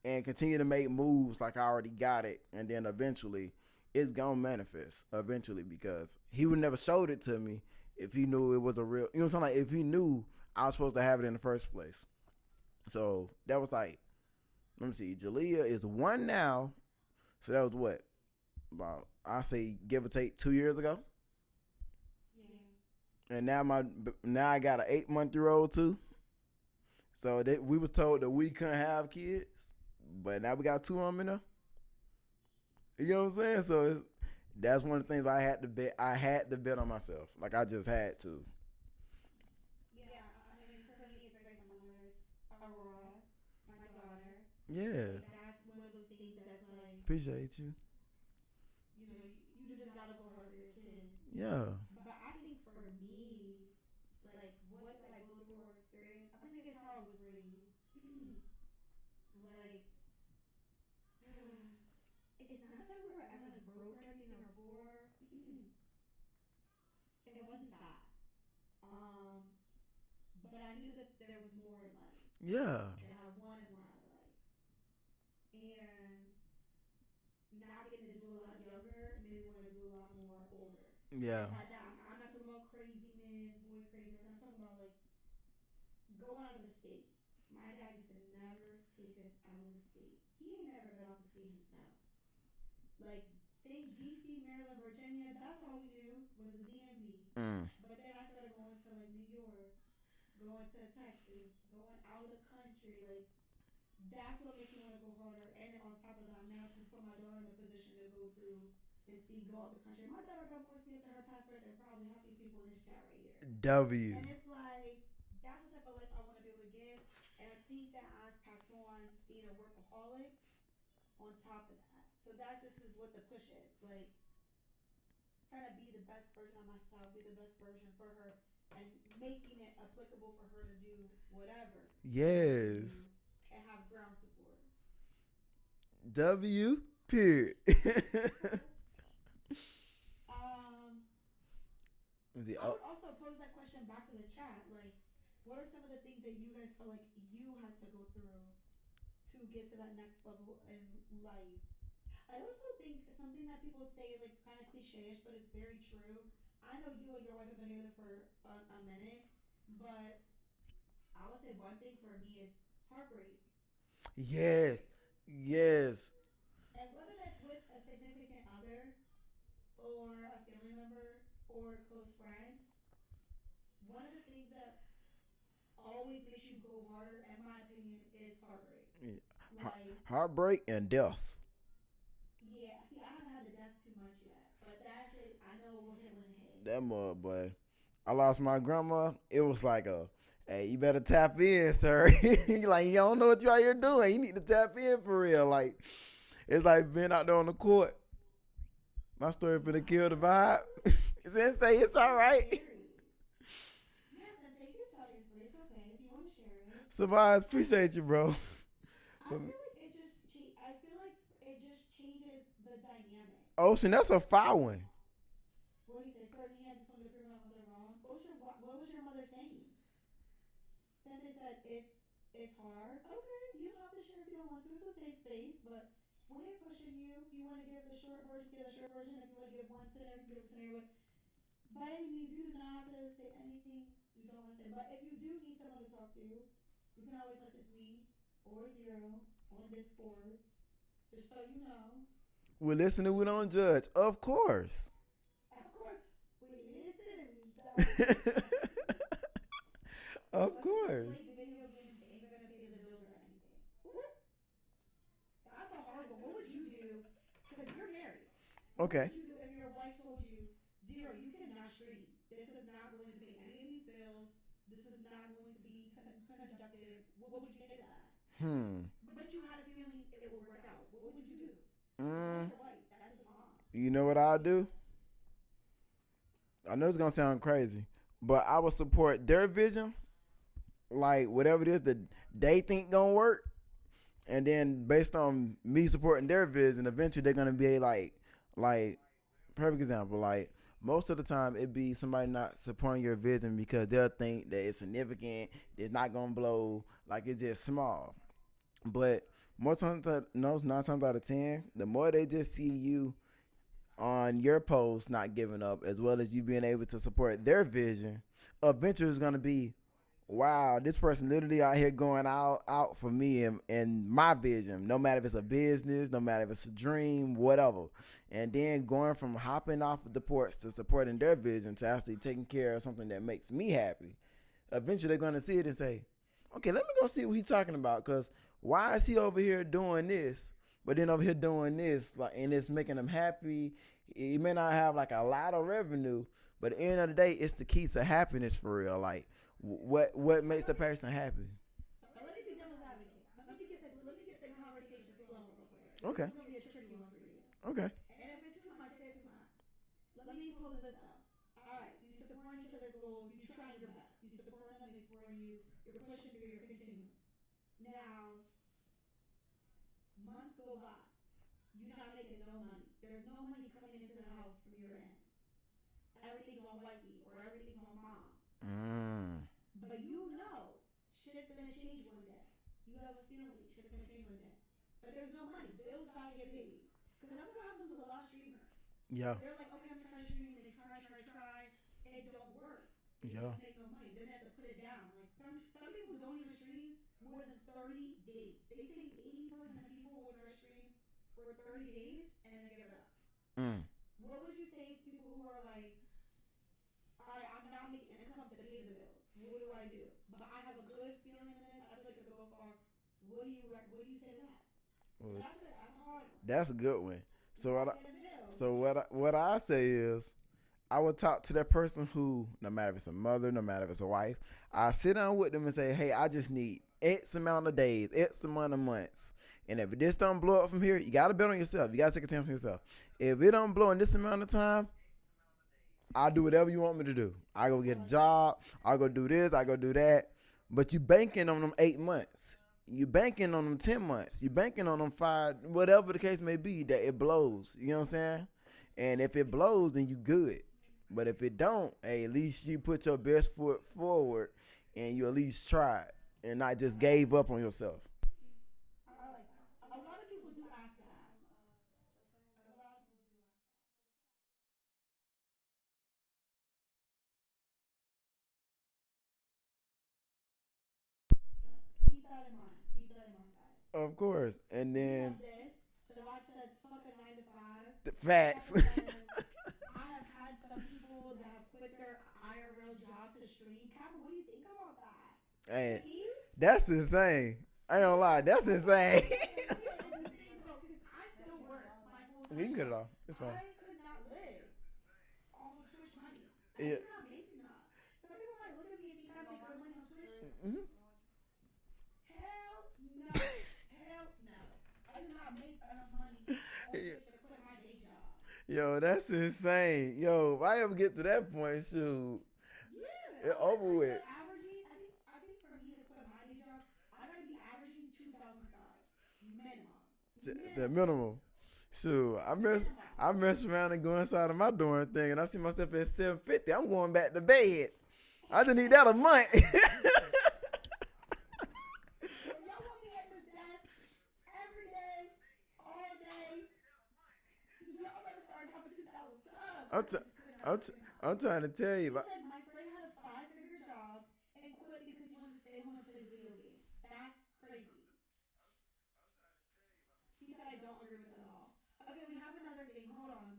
and continue to make moves like I already got it. And then eventually it's going to manifest eventually, because he would never showed it to me if he knew it was a real, you know what I'm saying? Like, if he knew I was supposed to have it in the first place. So that was like, let me see, Jalea is one now. So that was what? About, I say, give or take 2 years ago. Yeah. And now I got an 8 month old too. So that we was told that we couldn't have kids, but now we got two of them in there. You know what I'm saying? So that's one of the things I had to bet. I had to bet on myself. Like, I just had to. Yeah, I mean, for me, it's very similar. It's Aurora, my daughter. Yeah. Like, that's one of those things that's like, Appreciate you. you just gotta go hard for your kid. Yeah. But I think for me, like, what did I go through or experience? I think it's how I was raised. Like, it's not that we were ever like broke or anything or poor. It wasn't that. Um, but I knew that there was more in life, Yeah. and I wanted more out of life. And not getting to do a lot younger made me want to do a lot more older. Yeah. And by that, I'm not talking about craziness, boy craziness. I'm talking about like going out of the state. My dad used to never take us out of the state. He ain't never been out the state himself. Like saying DC, Maryland, Virginia, that's all we knew was the DMV. Mm. But then I started going to like New York, going to Texas, going out of the country. Like that's what makes me want to go harder. And then on top of that, now to put my daughter in a position to go through and see go out the country. My daughter got more stamps in her passport than probably half these people in this chat right here. W. And it's like that's the type of life I want to be able to give. And I think that I've packed on being a workaholic on top of that. So that just is what the push is. Like trying to be the best version of myself, be the best version for her, and making it applicable for her to do whatever she wants to do Yes. and have ground support. W. Period. Um, Is it I up? would also pose that question back to the chat. Like, what are some of the things that you guys felt like you had to go through to get to that next level in life? I also think something that people say is like kind of cliche-ish, but it's very true. I know you and your wife have been together for a minute, but I would say one thing for me is heartbreak. Yes, yes, And whether that's with a significant other or a family member or a close friend, one of the things that always makes you go harder, in my opinion, is heartbreak. yeah. Like, Heartbreak and death. yeah, see, I haven't had the death too much yet, but that shit, I know will hit when it hits. That mud boy. I lost my grandma. It was like a, hey, you better tap in, sir. Like you don't know what you out here doing. You need to tap in for real. Like it's like being out there on the court. My story for the kill the vibe. Sensei, it's all It's right. scary. Yeah, Sensei, you can tell your story. It's okay if you want to share it. Survive, appreciate you, bro. I feel like I feel like it just changes the dynamic. Ocean, that's a foul one. What do you say? For me, I just wanted to prove my mother wrong. Ocean, what was your mother saying? Sensei said it's hard. Okay, you don't have to share if you don't want to. It's a safe space, but we ain't pushing you. If you want to give the short version, give the short version. If you want to give one scenario, you can give a scenario. But by any means, you do not have to say anything you don't want to say. But if you do need someone to talk to, you can always message me or Zero on Discord. Just so you know. We listen and we don't judge. Of course. Of course, we listen and we don't judge. Of Especially if you course. play video games that ain't gonna pay the bills or anything. Whoop. That's a hard one. What would you do? Because you're married. What Okay. would you do if your wife told you, Zero, you cannot stream. This is not going to pay any of these bills. This is not going to be conductive. What would you say to that? Hmm. But you had a feeling it would work out. What would you do? That's Mm, your wife. That's his mom. you know what I'll do? I know it's gonna sound crazy, but I will support their vision, like whatever it is that they think gonna work, and then based on me supporting their vision, eventually they're gonna be like perfect example. Like most of the time, it be somebody not supporting your vision because they'll think that it's significant, it's not gonna blow, like it's just small. But more times, no, 9 times out of 10, the more they just see you on your post not giving up, as well as you being able to support their vision, eventually it's gonna be, wow, this person literally out here going out for me and my vision, no matter if it's a business, no matter if it's a dream, whatever. And then going from hopping off of the porch to supporting their vision to actually taking care of something that makes me happy. Eventually they're gonna see it and say, okay, let me go see what he's talking about, because why is he over here doing this but then over here doing this, like, and it's making them happy. He may not have like a lot of revenue, but at the end of the day, it's the key to happiness for real. Like, what makes the person happy? But let me be devil's advocate. Let me get the conversation flowing real quick. This Okay, is gonna be a tricky one for you. okay. And if it's too much, say it's too much. Let me pull this out. All right, you supporting each other's goals. You trying your best. You supporting them. They supporting you. You're pushing through. You're continuing. Now, months go by. You're not making no money. There's no money coming into the house from your end. Everything's on wifey or everything's on mom. Mm. But you know shit's gonna change one day. You have a feeling shit's gonna change one day. But there's no money. Bills gotta get paid. Because that's what happens with a lot of streamers. Yeah, They're like, okay, I'm trying to stream. They try. It don't work. They yeah. don't make no money. Then they have to put it down. Like some people don't even stream more than 30 days. They say 80% of people will try to stream for 30 days and then give it up. Mm. What would you say to people who are like, all right, I'm not making income to pay the bills. What do I do? But I have a good feeling in this. I feel like it could go far. What do you say to that? Well, That's a hard one. that's a good one. So Walk what? in the middle. What I say is, I would talk to that person who, no matter if it's a mother, no matter if it's a wife, I sit down with them and say, hey, I just need X amount of days, X amount of months. And if this don't blow up from here, you got to bet on yourself. You got to take a chance on yourself. If it don't blow in this amount of time, I'll do whatever you want me to do. I go get a job. I go do this. I go do that. But you banking on them 8 months. You banking on them 10 months. You banking on them 5, whatever the case may be, that it blows. You know what I'm saying? And if it blows, then you good. But if it don't, hey, at least you put your best foot forward and you at least tried and not just gave up on yourself. I like that. A lot of people do ask that. A lot of people do ask. Keep that in mind. Keep that in mind, guys. Of course. And We then have this. Savage said, fuck a 9 to 5. the facts. Papa says, I have had some people that have quit their IRL job to stream. Kappa, what do you think about that? Hey, Steve? that's insane. I ain't gonna lie, that's insane. Here's the thing, bro, because I still work my full We can time cut it job. off. It's fine. I could not live off of Twitch money. Yeah. I do not make enough. Some people might look at me and think I make good money on Twitch. Hmm. Hell no. Hell no. I do not make enough money on Twitch to quit my day job. Yo, that's insane. Yo, if I ever get to that point, shoot, Yeah. it over with. Averaging, I think for me to quit my day job, I gotta be averaging 2,000 subs. Minimum. The minimum. Shoot, I mess around and go inside of my dorm thing, and I see myself at 750. I'm going back to bed. I just need that a month. Y'all want me at this desk every day, all day. Y'all better start coming 2,000 subs. I'm trying to tell He you. said my friend had a 5-figure job and quit because he wanted to stay home and play video games. That's crazy. He said I don't agree with it at all. Okay, we have another thing. Hold on.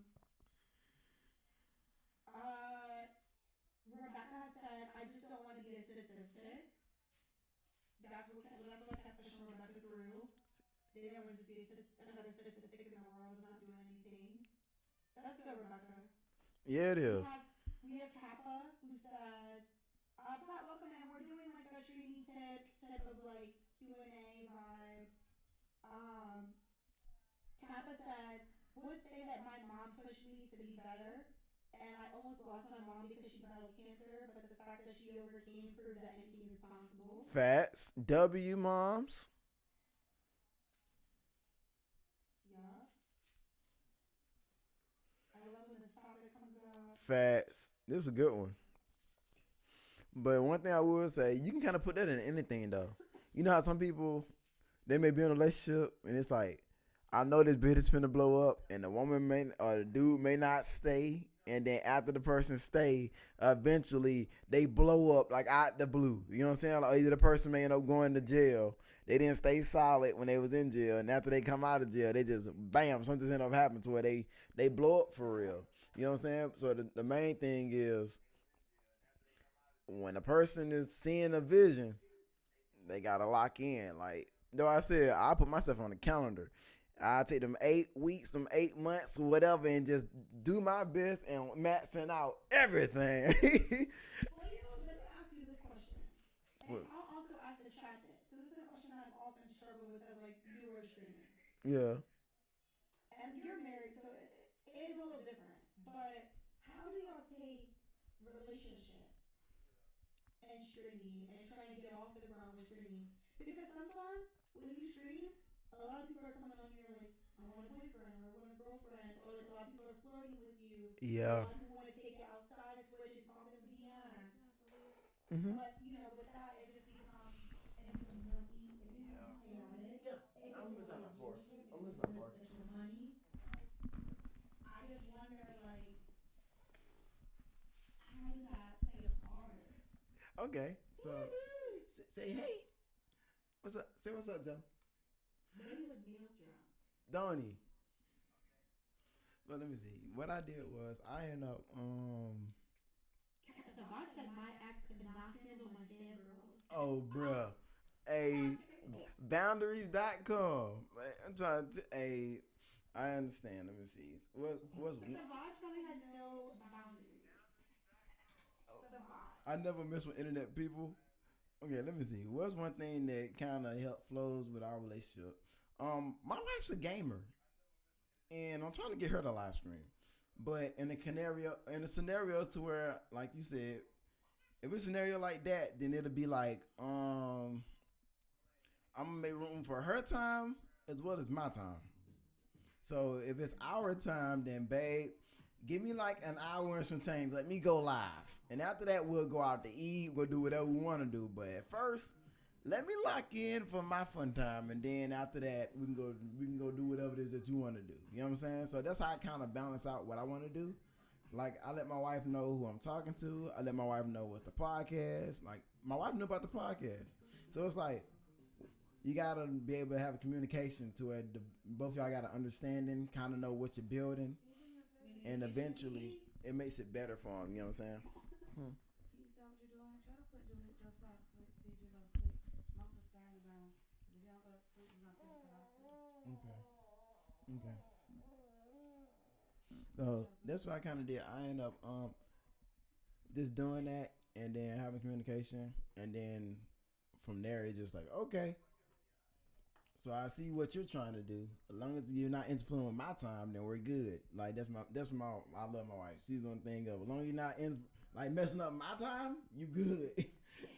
Rebecca had said, I just don't want to be a statistic. That's what kept pushing Rebecca through. They didn't want to just be another statistic in the world not doing anything. That's good, Rebecca. Yeah, it is. We have Kappa who said, Flat welcome, and we're doing like a streaming tips type of like Q&A vibe. Kappa said, would say that my mom pushed me to be better, and I almost lost my mom because she battled cancer, but the fact that she overcame proves that anything is possible. Facts. W moms. Yeah. I love when this topic comes up. Facts. This is a good one. But one thing I would say, you can kind of put that in anything though. You know how some people, they may be in a relationship and it's like, I know this bitch is finna blow up and the woman may or the dude may not stay, and then after the person stay, eventually they blow up like out the blue. You know what I'm saying? Like either the person may end up going to jail. They didn't stay solid when they was in jail, and after they come out of jail, they just bam, something end up happening to where they blow up for real. You know what I'm saying? So the main thing is when a person is seeing a vision, they gotta lock in. Like though I said, I put myself on the calendar. I take them 8 weeks, them 8 months, whatever, and just do my best and maxing out everything. Well, let me ask you this question. And I'll also ask the chat this, because this is a question I've often struggled with as like newer streamers. Yeah. And you're married, so it is a little different. But how do y'all take relationships and streaming and trying to get off the ground with streaming? Because sometimes when you stream, a lot of people are coming on here like, I want a boyfriend or I want a girlfriend, or like a lot of people are flirting with you. A Yeah. lot of people want to take you outside of Twitch and talk to them DM. Mm-hmm. But you know, with that, it just becomes messy, it becomes chaotic. It I'm gets listening more for. abusive, I'm it listening for. gets more money. I just wonder, like, how does that play a part? Okay. So say hey. What's up? Say what's up, Joe. Maybe like nail drunk. Donnie. Well, let me see. What I did was I ended up The boss said my ex could not handle my fangirls. oh bruh. A boundaries.com. I'm trying to I understand. Let me see. What's Savage probably had no boundaries. Savage. I never mess with internet people. Okay, let me see. What's one thing that kind of help flows with our relationship? My wife's a gamer, and I'm trying to get her to live stream. But in a scenario to where, like you said, if it's a scenario like that, then it'll be like, I'm gonna make room for her time as well as my time. So if it's our time, then babe, Give me like an hour and some change. Let me go live, and after that, we'll go out to eat. We'll do whatever we want to do. But at first, let me lock in for my fun time, and then after that, we can go. We can go do whatever it is that you want to do. You know what I'm saying? So that's how I kind of balance out what I want to do. Like I let my wife know who I'm talking to. I let my wife know what's the podcast. Like my wife knew about the podcast, so it's like you gotta be able to have a communication to it. Both of y'all got an understanding, kind of know what you're building, and eventually it makes it better for them. You know what I'm saying? Hmm. Can you stop what you're doing? Try to put yourself to sleep. See if you go to sleep. I'm concerned about him. If you don't go to sleep, you're gonna take him to the hospital. Okay. Okay. So that's what I kind of did. I end up just doing that and then having communication, and then from there it's just like okay. So I see what you're trying to do. As long as you're not interfering with my time, then we're good. Like that's my I love my wife. She's one thing of as long as you're not in like messing up my time, you good.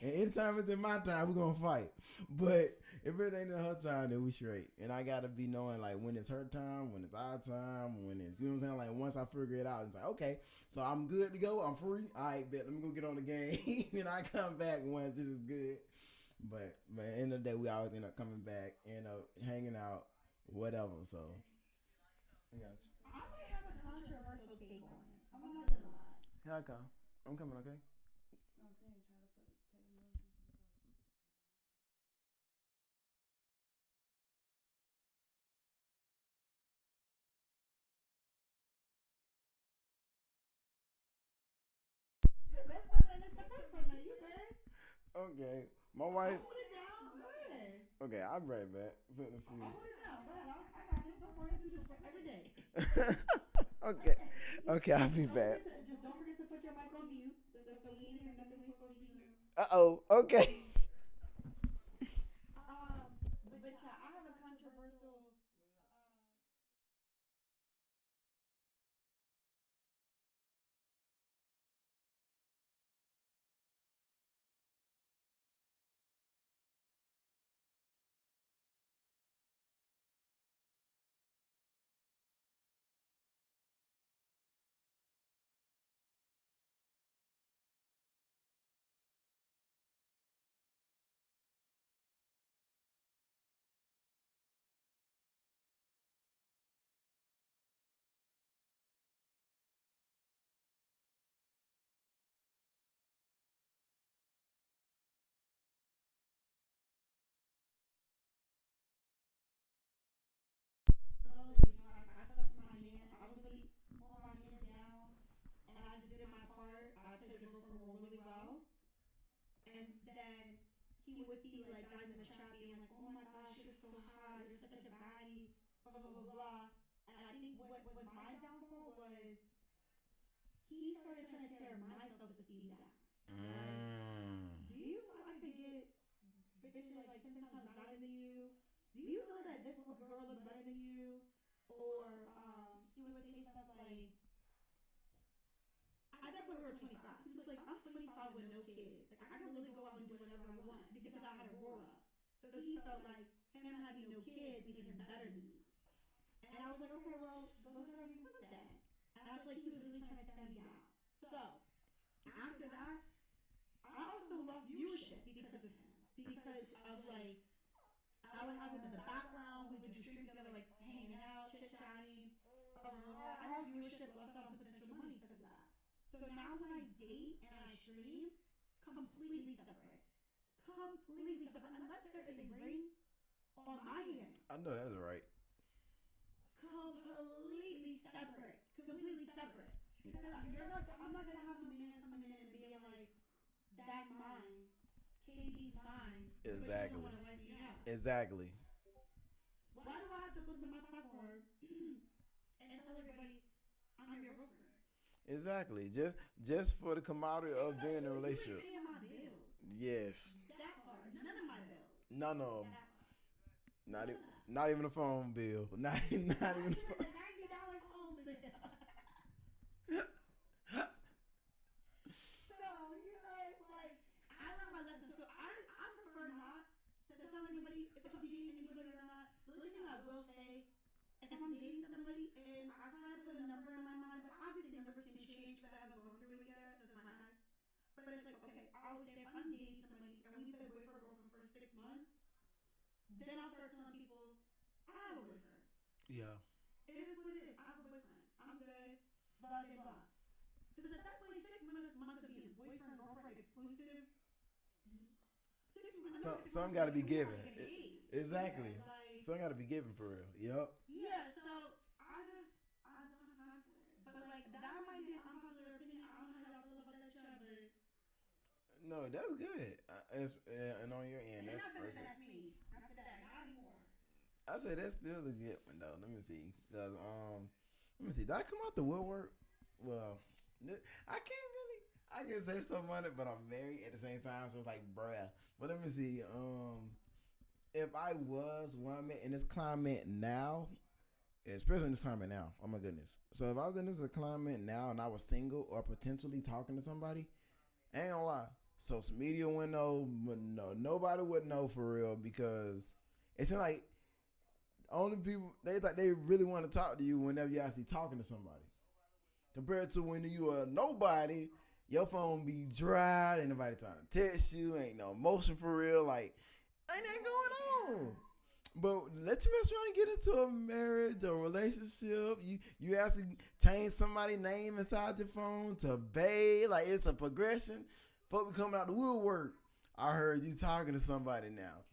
And anytime it's in my time, we're gonna fight. But if it ain't in her time, then we straight. And I gotta be knowing like when it's her time, when it's our time, when it's you know what I'm saying. Like once I figure it out, it's like okay, so I'm good to go. I'm free. All right, bet. Let me go get on the game, and I come back once this is good. But at the end of the day, we always end up coming back, end up hanging out, whatever. So I got you. I might have a controversial take on it. I'm not gonna lie. Here I come. I'm coming. Okay. I'm saying try to put take him to the hospital. Go for it. Let's go for it. You good? Okay. My wife. Hold it down. Go ahead. Okay, I'll be right back. Let's see. Hold it down. Go ahead. I got it. Don't worry. I do this for every day. Okay. Okay, I'll be back. Just don't forget to put your mic on mute. So we ain't hear nothing we supposed to be hearing. Okay. But yeah, I have a controversial. I stuck to my man. I was really pulling my man down, and I just did my part. I played the girlfriend role really well, and then he would see like guys in the trap being like, "Oh my gosh, you're so hot. You're such a baddie." Blah blah blah blah. And I think what was my downfall was he started trying to tear my self esteem down. Like, do you know I could get bitches like 10 times better than you? Do you know that this girl look better than you? Or he would say stuff like, at that point we were 25. He was like, I'm 25 with no kids. Like I can really go out and do whatever I want because I had a grow up. So he felt like him having no kids made him better than me. And I was like, okay, well, go whatever you want then. And I was like, he was really trying to tear me down. So after that, I also lost viewership because of him. Because of like I would have him in the background. We would do streams together, like hanging out, chit chatting. I lost viewership, lost out on potential money because of that. So now when I date and I stream, completely separate. Completely separate. Unless there is a ring on my hand. I know that's right. Completely separate. Completely separate. Because I'm not gonna have a man coming in and being like, that's mine. KB's mine. Exactly. But you don't want to wipe me out. Exactly. Why do I have to put to my platform and tell everybody I'm your girlfriend? Exactly. Just for the camaraderie of being in a relationship. You ain't paying my bills. Yes. That part. None of my bills. None of them. That part. Not even a phone bill. Not even. Not even the $90 phone bill. So, you know, it's like, I learned my lesson. So I prefer not to tell anybody if I'm dating anybody or not. The only thing I will say, if I'm dating somebody and I try to put a number in my mind, but obviously then I'll start telling people I have a boyfriend. Yeah. It is what it is. I have a boyfriend. I'm good. Blah blah blah. Because at that point, 6 months of being boyfriend girlfriend exclusive. 6 months. Some got to be given. Exactly. Yeah, like Some got to be given for real. Yep. yeah. So I don't have time for it. But like that might be an unpopular opinion. I don't know how y'all feel about that, y'all, but No, that's good. And on your end, and that's not gonna perfect. that's me. After that, not anymore. I say that's still a good one though. Let me see. Let me see. Did I come out the woodwork? Well, I can't really. I can say something on it, but I'm married at the same time, so it's like, bruh. But let me see. If I was where I'm at in this climate now, especially in this climate now, oh my goodness. So if I was in this climate now and I was single or potentially talking to somebody, I ain't gonna lie. Social media window, no, nobody would know for real because it's like only people they really want to talk to you whenever you actually talking to somebody. Compared to when you are nobody, your phone be dry, ain't nobody trying to text you, ain't no emotion for real, like ain't nothing going on. But let you make sure you get into a marriage or relationship. You actually change somebody's name inside your phone to Bay. Like it's a progression. Folk be coming out the woodwork. I heard you talking to somebody now.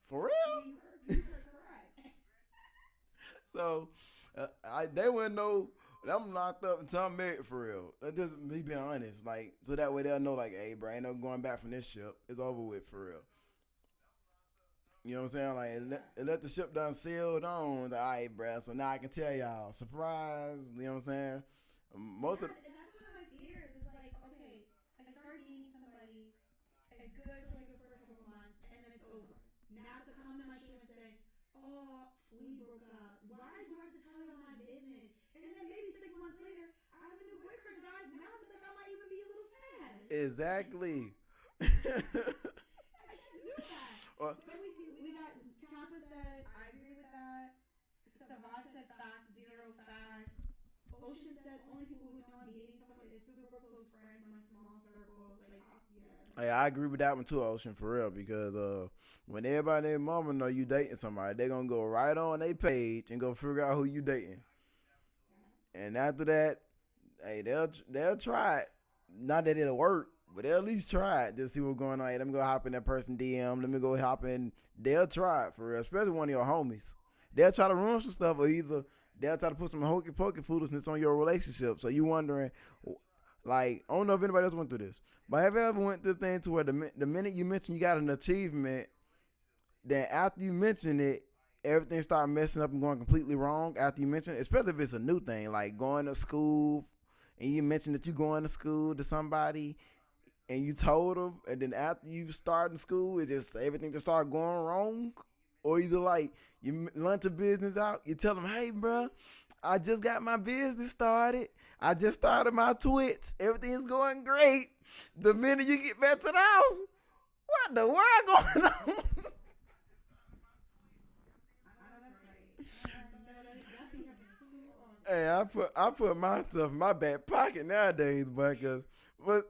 For real? You heard correct. So they wouldn't know I'm locked up until I'm married for real. That's just me being honest. Like so that way they'll know like, hey, bro, ain't no going back from this ship. It's over with for real. You know what I'm saying? Like let the ship done sailed on. Like, all right, bruh. So now I can tell y'all, surprise. You know what I'm saying? Most of And that's one of my fears. Is like, okay, I started dating somebody. It's good for like the first couple of months, and then it's over. Now to come to my show and say, "Oh, we broke up. Why do I have to tell you all my business?" And then maybe 6 months later, I have a new boyfriend, guys. Now I feel like I might even be a little fast. exactly. I can't do that. Well, But we got Kappa said, I agree with that. Savage said facts, zero facts. Ocean said only people who know I'm dating someone is super close friends, my small circle. Like, yeah. hey, I agree with that one too, Ocean, for real. Because when everybody and their mama know you dating somebody, they gonna go right on their page and go figure out who you dating. And after that, hey, they'll try it. Not that it'll work, but they'll at least try it. Just see what's going on. Hey, let me go hop in that person DM. Let me go hop in. They'll try it for real, especially one of your homies. They'll try to ruin some stuff, or either they'll try to put some hokey pokey foolishness on your relationship. So you wondering, like, I don't know if anybody else went through this, but have you ever went through the thing to where the minute you mention you got an achievement, then after you mention it, everything start messing up and going completely wrong after you mention it, especially if it's a new thing, like going to school, and you mention that you going to school to somebody, and you told them, and then after you start in school, it just everything just start going wrong, or either like you launch a business out, you tell them, hey, bro, I just got my business started. I just started my Twitch. Everything's going great. The minute you get back to the house, what the world going on? Hey, I put my stuff in my back pocket nowadays, but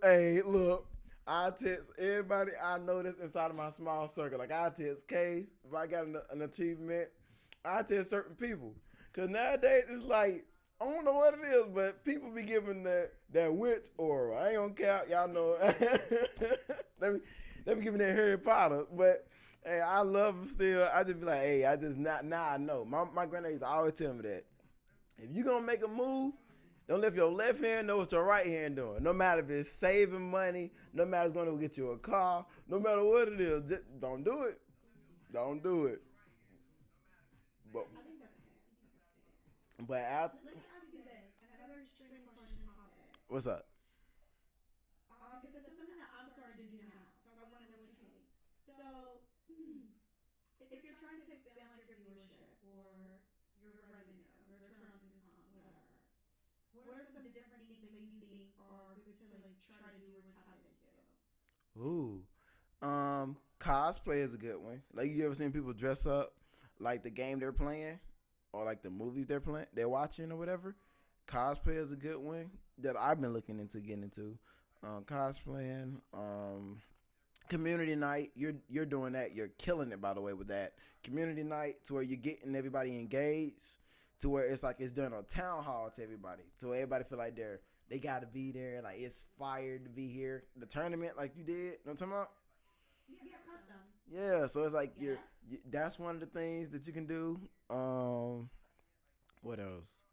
hey, look, I text everybody I know that's inside of my small circle. Like I text K if I got an achievement. I text certain people, cause nowadays it's like I don't know what it is, but people be giving that witch aura. I ain't gonna count, y'all know. they be giving that Harry Potter, but. Hey, I love them still. I just be like, hey, I just not now I know. My granddad used to always tell me that. If you gonna make a move, don't let your left hand know what your right hand doing. No matter if it's saving money, no matter if it's gonna get you a car, no matter what it is, just don't do it. Don't do it. But I think that's fair. but I, Let me ask you this, another extreme question topic. what's up? Because it's something that I'm starting to do now, so I want to know what you think. So, if you're trying to expand like your viewership or your revenue, your return on income, whatever, what are some different things that you think are good to like try to do or tap into? Ooh, cosplay is a good one. Like you ever seen people dress up like the game they're playing, or like the movies they're watching or whatever. Cosplay is a good one that I've been looking into getting into. Cosplaying, community night, you're doing that. You're killing it, by the way, with that community night, to where you're getting everybody engaged, to where it's like it's done a town hall to everybody, so everybody feel like they got to be there, like it's fired to be here. The tournament, like you did, you know what I'm talking about? Yeah, custom. Yeah, so it's like Yeah. that's one of the things that you can do. What else?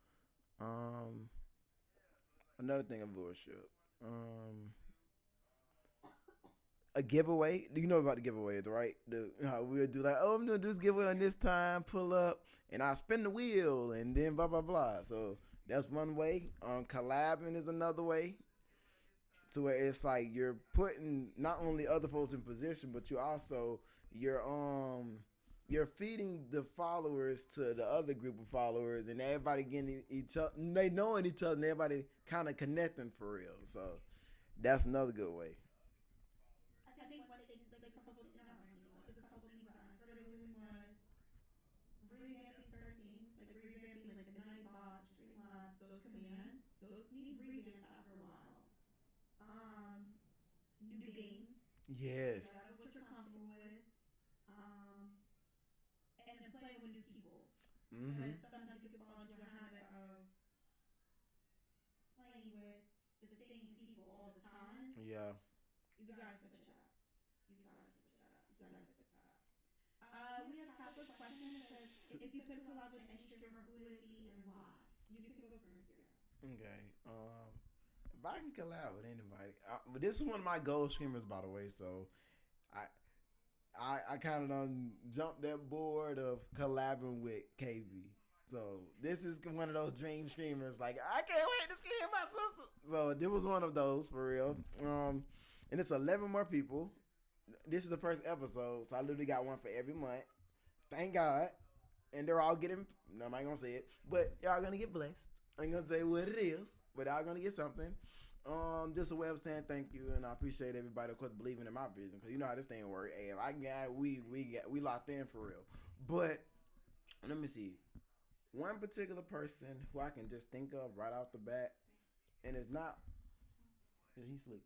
Um, Another thing of bullshit. A giveaway. You know about the giveaways, right? How we'll do like, oh, I'm gonna do this giveaway on this time. Pull up, and I spin the wheel, and then blah blah blah. So that's one way. Collabing is another way. To where it's like you're putting not only other folks in position, but you're feeding the followers to the other group of followers, and everybody getting each other, they knowing each other, and everybody kind of connecting for real. So that's another good way. I think one thing, like a couple, not one thing, like a couple things that I started doing was revamping certain things, like revamping like the Nightbot, Streamlabs, those commands. Those need revamps after a while. New games. Yes. That's what you're comfortable with. And then playing with new people. Mhm. Because sometimes you can fall into a habit of playing with the same people all the time. Yeah. You gotta switch it up. You gotta switch it up. You gotta switch it up. We have Catholic question that says, if you could collab with any streamer, who would it be and why? You can go first here. Okay. If I can collab with anybody, but this is one of my gold streamers, by the way. So, I kind of done jumped that board of collabing with KB. So this is one of those dream streamers. Like, I can't wait to stream my sister. So this was one of those for real. And it's 11 more people. This is the first episode, so I literally got one for every month. Thank God. And they're all getting. No, I'm not gonna say it, but y'all gonna get blessed. I ain't gonna say what it is, but y'all gonna get something. Just a way of saying thank you, and I appreciate everybody, of course, believing in my vision, because you know how this thing works. Hey, if I got, we locked in for real. But let me see, one particular person who I can just think of right off the bat, and it's not. He sleep.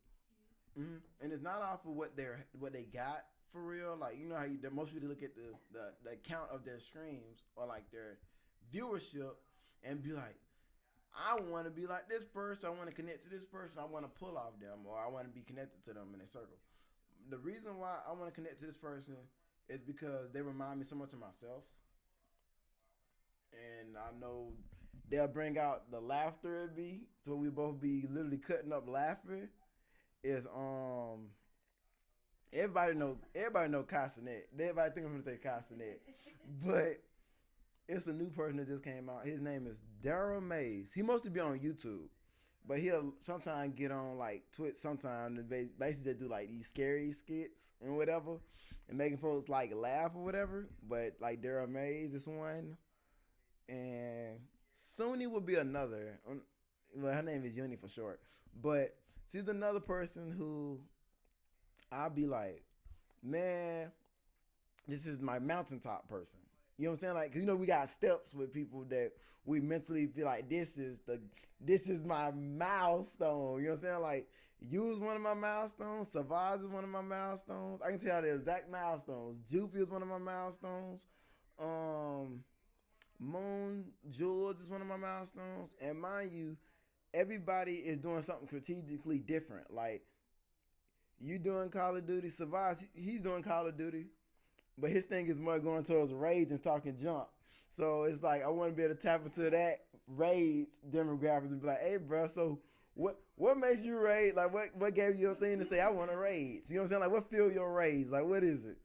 And it's not off of what they got for real. Like, you know how most people look at the count of their streams or like their viewership and be like, I want to be like this person. I want to connect to this person. I want to pull off them, or I want to be connected to them in a circle. The reason why I want to connect to this person is because they remind me so much of myself, and I know they'll bring out the laughter it be, so we both be literally cutting up laughing. Is everybody know Castanet. Everybody think I'm gonna say Castanet, but it's a new person that just came out. His name is Daryl Mays. He mostly be on YouTube, but he'll sometimes get on like Twitch. Sometimes and basically do like these scary skits and whatever, and making folks like laugh or whatever. But like Daryl Mays is one, and Suni will be another. Well, her name is Uni for short, but she's another person who I'll be like, man, this is my mountaintop person. You know what I'm saying? Like, 'cause you know we got steps with people that we mentally feel like this is my milestone. You know what I'm saying? Like, you was one of my milestones. Savage is one of my milestones. I can tell you the exact milestones. Jupy is one of my milestones. Moon Jules is one of my milestones. And mind you, everybody is doing something strategically different. Like, you doing Call of Duty, Savage, he's doing Call of Duty, but his thing is more going towards rage and talking jump. So it's like I want to be able to tap into that rage demographics and be like, hey, bro, so what makes you rage? Like, what gave you your thing to say I want to rage? You know what I'm saying? Like, what fuel your rage? Like, what is it?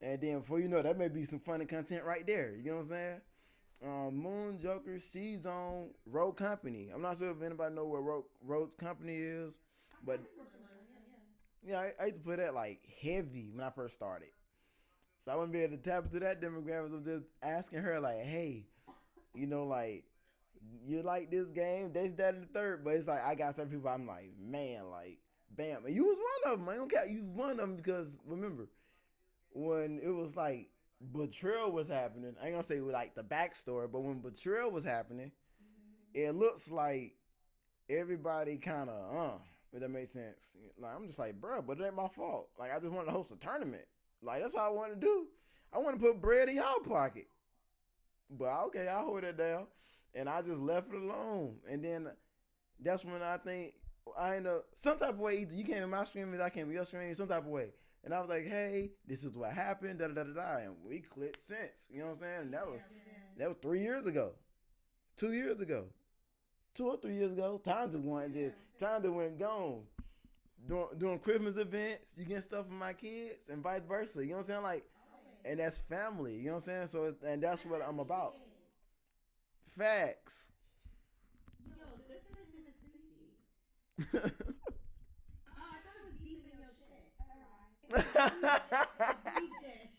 And then before you know, that may be some funny content right there. You know what I'm saying? Moon Joker, she's on Road Company. I'm not sure if anybody know what Road Company is, but yeah, I used to put that like heavy when I first started. So I wouldn't be able to tap into that demographic of just asking her like, hey, you know, like, you like this game, this, that, and the third. But it's like I got certain people I'm like, man, like, bam. And you was one of them. I don't care. You was one of them because remember when it was like betrayal was happening. I ain't gonna say like the backstory, but when betrayal was happening, it looks like everybody kind of If that makes sense. Like I'm just like, bro, but it ain't my fault. Like I just wanted to host a tournament. Like that's all I want to do. I want to put bread in y'all pocket. But okay, I hold it down, and I just left it alone. And then that's when I think I end up some type of way. Either you came in my stream, or I came in your stream, some type of way. And I was like, hey, this is what happened, da da da da, and we clicked since. You know what I'm saying? And that was 3 years ago, 2 years ago, 2 or 3 years ago. Time just went gone. Doing Christmas events, you get stuff for my kids, and vice versa. You know what I'm saying? Like, and that's family. You know what I'm saying? So and that's what I'm about. Facts. Yo, this is crazy. Oh, I thought it was deep in your shit. Deep dish.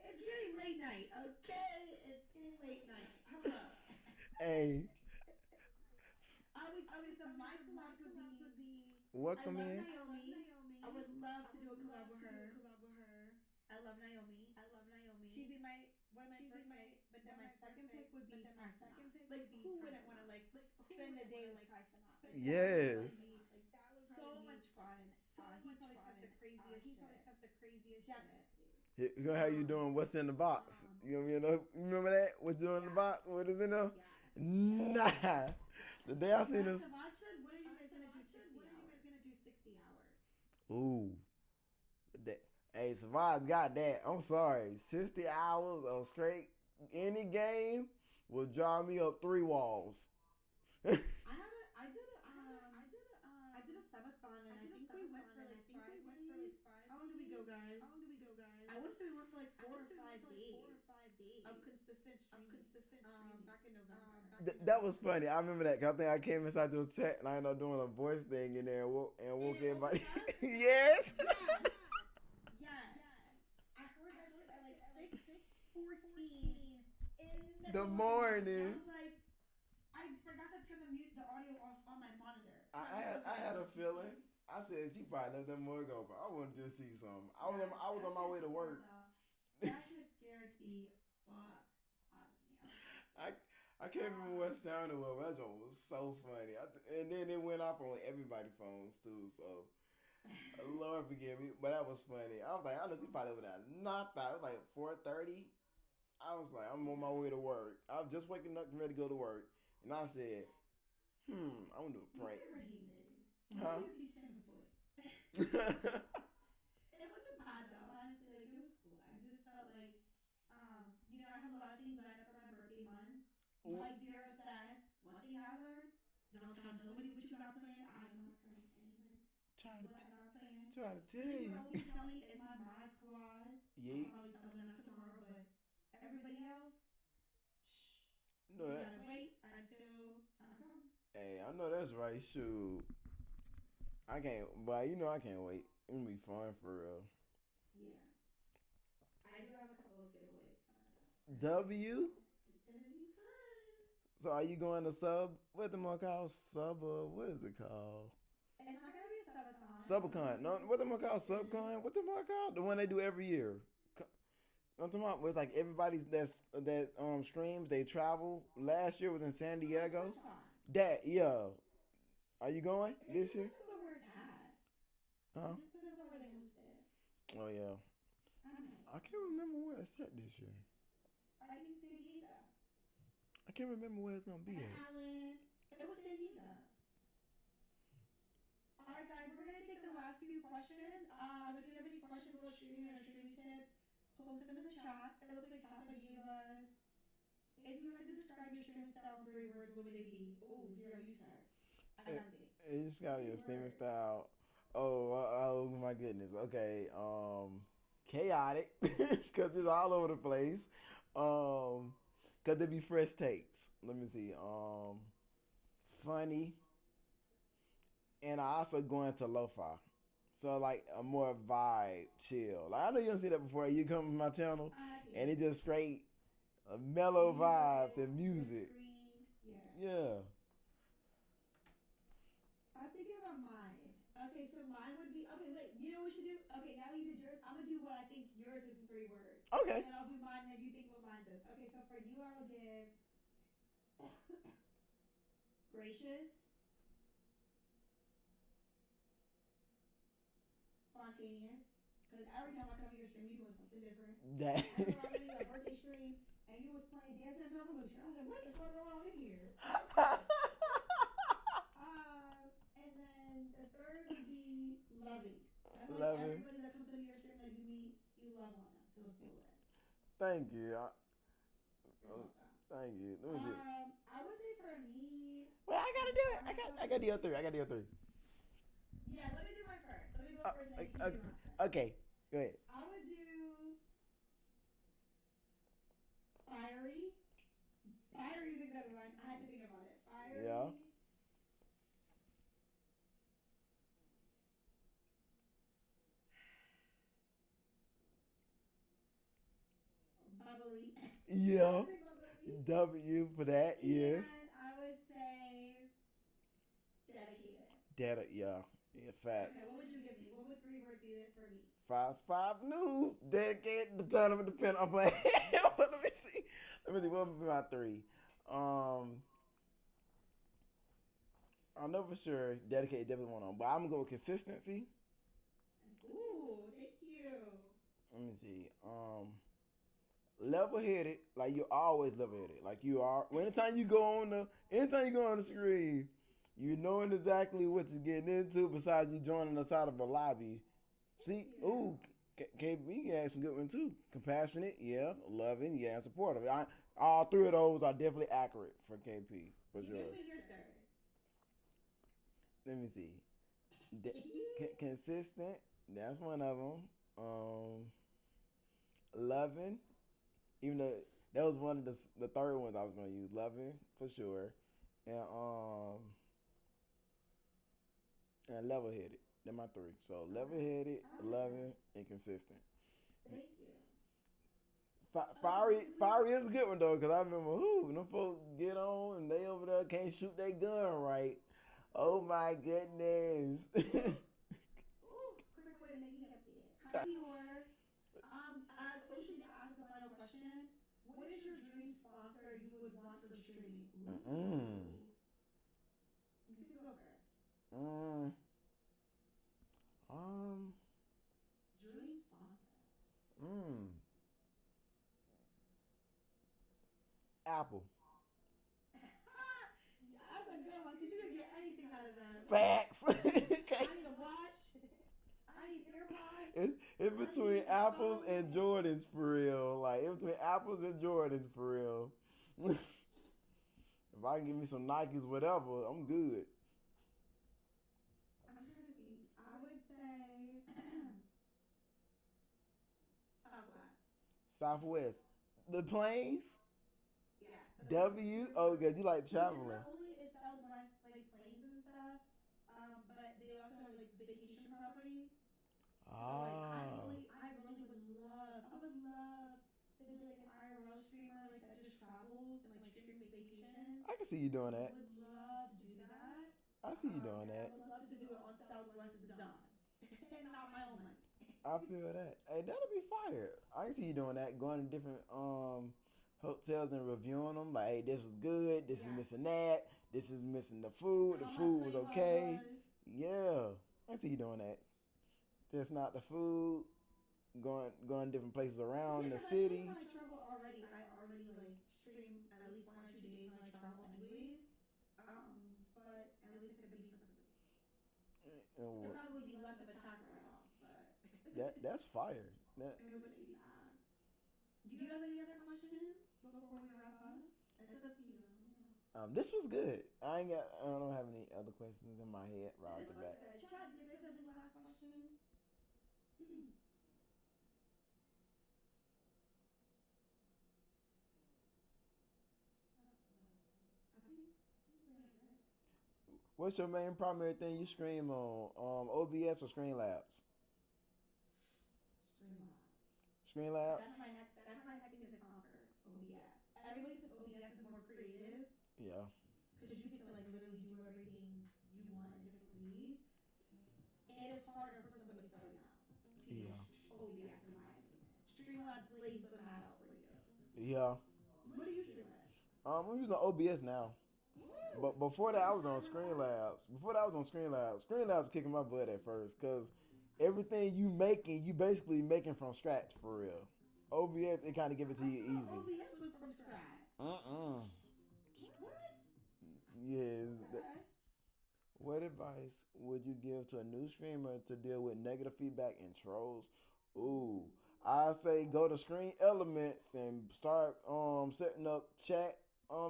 It's getting late night, okay? It's getting late night. Hello. Hey, So my collabs would be. welcome I love in. Naomi. I would love to do a collab with her. I love Naomi. She'd be one of my first pick, but then my second pick would be Paisana. Like who wouldn't want to spend a day with Paisana? Yes. So much fun. He probably sent the craziest shit. Definitely. How you doing? What's in the box? You remember that? What's in the box? What is in there? Yeah. Nah. The day I seen this. Savacha, what are you guys gonna do 60 hours? Ooh. Hey, Savage got that. I'm sorry. 60 hours of straight any game will drive me up 3 walls. I did a subathon and I think we went for like 5 days. How long did we go, guys? I want to say we went for like 4 or 5 days of consistent streaming. Back in November. That was funny. I remember that. 'Cause I think I came inside your chat and I ended up doing a voice thing in there and woke everybody. Yes. Yes. I heard that shit at like 6:14 in The morning. I was like, I forgot to turn the audio off on my monitor. I had a feeling. I said she probably let them more go, but I wanted to see something. I was on my way to work. That shit scared the fuck out of me. I can't remember what sound it was, but that joke was so funny. And then it went off on everybody's phones too, so Lord forgive me. But that was funny. I was like, I know she probably over there knocked out. It was like 4:30. I was like, I'm on my way to work. I was just waking up and ready to go to work. And I said, I want to do a prank. Huh? It wasn't bad though, honestly. Like it was cool. I just felt like, I have a lot of things lined up for my birthday month. Like Zero said, one thing I learned: don't tell nobody what you got planned. I am not telling anybody Trying what I got planned. to tell You you. can always tell me if my mod squad. Yeah. I'll probably tell them that tomorrow, but everybody else, shh. No, You that. gotta wait until time comes. Hey, I know that's right. Shoot. I can't, but I can't wait. It's gonna be fun for real. Yeah. I do have a couple of giveaways coming up. W? It's gonna be fun. So are you going to sub? What the more called? What is it called? It's not gonna be a subathon. Subcon. No, what the more called? Subcon? What the more called? The one they do every year. I'm talking about, it's like everybody that streams, they travel. Last year was in San Diego. That, yeah. Are you going this year? Because of where it's at. Huh? Just because of where they host it. Oh yeah. I can't remember where it's at this year. I think San Diego. I can't remember where it's gonna be at. Allen. It was San Diego. Alright guys, we're gonna take the last few questions. If you have any questions about streaming or streaming tips, post them in the chat. It looks like Papa gave us. If you had to describe your stream style in 3 words, what would they be? Oh, Zero, you start. I got it. It's got your streaming style. Oh my goodness. Okay. Chaotic, cause it's all over the place. Cause there be fresh takes. Let me see. Funny, and I also go into lo-fi. So like a more vibe, chill. Like I know you don't see that before. You come to my channel, and it just straight mellow vibes and music. Yeah. I'm thinking about mine. Okay, so mine would be wait. You know what we should do? Okay, now that you did yours, I'm gonna do what I think yours is in 3 words. Okay. And then I'll do mine, and then you think what mine is. Okay, so for you, I will give gracious, spontaneous. Because every time I come to your stream, you doing something different. That. I remember I went to your birthday stream and you was playing Dance Dance Revolution. I was like, what the fuck going on here? And then the third would be loving. I feel like Loving. everybody that comes into your stream that you meet, you love on them to the fullest. Thank you. You're welcome. Thank you. Let me do it. I would say for me. Well, I gotta do it. I got DL3. I got DL3. Yeah, let me do mine first. Let me go first. And then you can do mine. Okay. Go ahead. I would do fiery. Fiery is a good one. I had to think about it. Fiery. Yeah. Bubbly. Yeah. Bubbly. W for that. Yes. And I would say dedicated. Data. Yeah. Yeah. Facts. Okay, what would you give me? What would 3 words be for me? Fox 5 News. Dedicated. The tournament depend on playing. Let me see. What would be my 3? I'll know for sure. Dedicated definitely one on, but I'm gonna go with consistency. Ooh, thank you. Let me see. Level headed, like you're always level headed. Like you are. Anytime you go on the screen, you knowing exactly what you're getting into. Besides you joining the side of a lobby. See, ooh, KB has some good one too. Compassionate, yeah. Loving, yeah. And supportive. All 3 of those are definitely accurate for KP for sure. Give me your 3rd. Let me see. Consistent. That's one of them. Loving. Even though that was one of the 3rd ones I was gonna use. Loving for sure. And level headed. They're my 3. So level headed, loving, and consistent. Thank you. Fiery is a good one though, because I remember them folks get on and they over there can't shoot their gun right. Oh my goodness. Ooh, quick way to make me happy. Hi, Dior. I usually ask the final question. What is your dream sponsor you would want for streaming? You can go first. Dream sponsor. Apple. That's a good one, because you can get anything out of them. Facts. I need a watch. I need AirPods. It's between apples and Jordans for real. Like, it's between apples and Jordans for real. If I can give me some Nikes, whatever, I'm good. I'm trying to think. I would say Southwest. Southwest. The planes? Yeah. W? Oh, because you like traveling. Not only is Southwest like planes and stuff, but they also have like vacation properties. So, like, I really would love to be like an IRL streamer like that just travels and like streams vacations. I can see you doing that. I would love to do that. I see you doing that. I would love to do it on Southwest's dime. And not my own money. I feel that. Hey, that'll be fire. I can see you doing that, going to different hotels and reviewing them. Like, hey, this is good. This is missing that. This is missing the food. The food was okay. Yeah, I see you doing that. Just not the food. Going different places around the city. When I travel already, I already like stream at least 1 or 2 days when I travel anyways. But at least it could be something. It probably would be less of a tax write-off, but that's fire. it would be. Do you have any other questions before we wrap up? It's up to you. This was good. I don't have any other questions in my head right off the bat. Chad, do you guys have any last questions? What's your main primary thing you stream on? OBS or Streamlabs? Streamlabs? That's my next thing to conquer. OBS. Everybody says OBS is more creative. Yeah. Because you get to like literally do everything you want in different ways. It is harder for somebody starting out to use OBS in my opinion. Streamlabs lays the mat out for you. Yeah. What do you stream at? I'm using OBS now. But before that, I was on Streamlabs. Streamlabs was kicking my butt at first because everything you making, you basically making from scratch for real. OBS, it kind of give it to you easy. OBS was from scratch. What? What? Yes. Okay. What advice would you give to a new streamer to deal with negative feedback and trolls? Ooh, I say go to Screen Elements and start setting up chat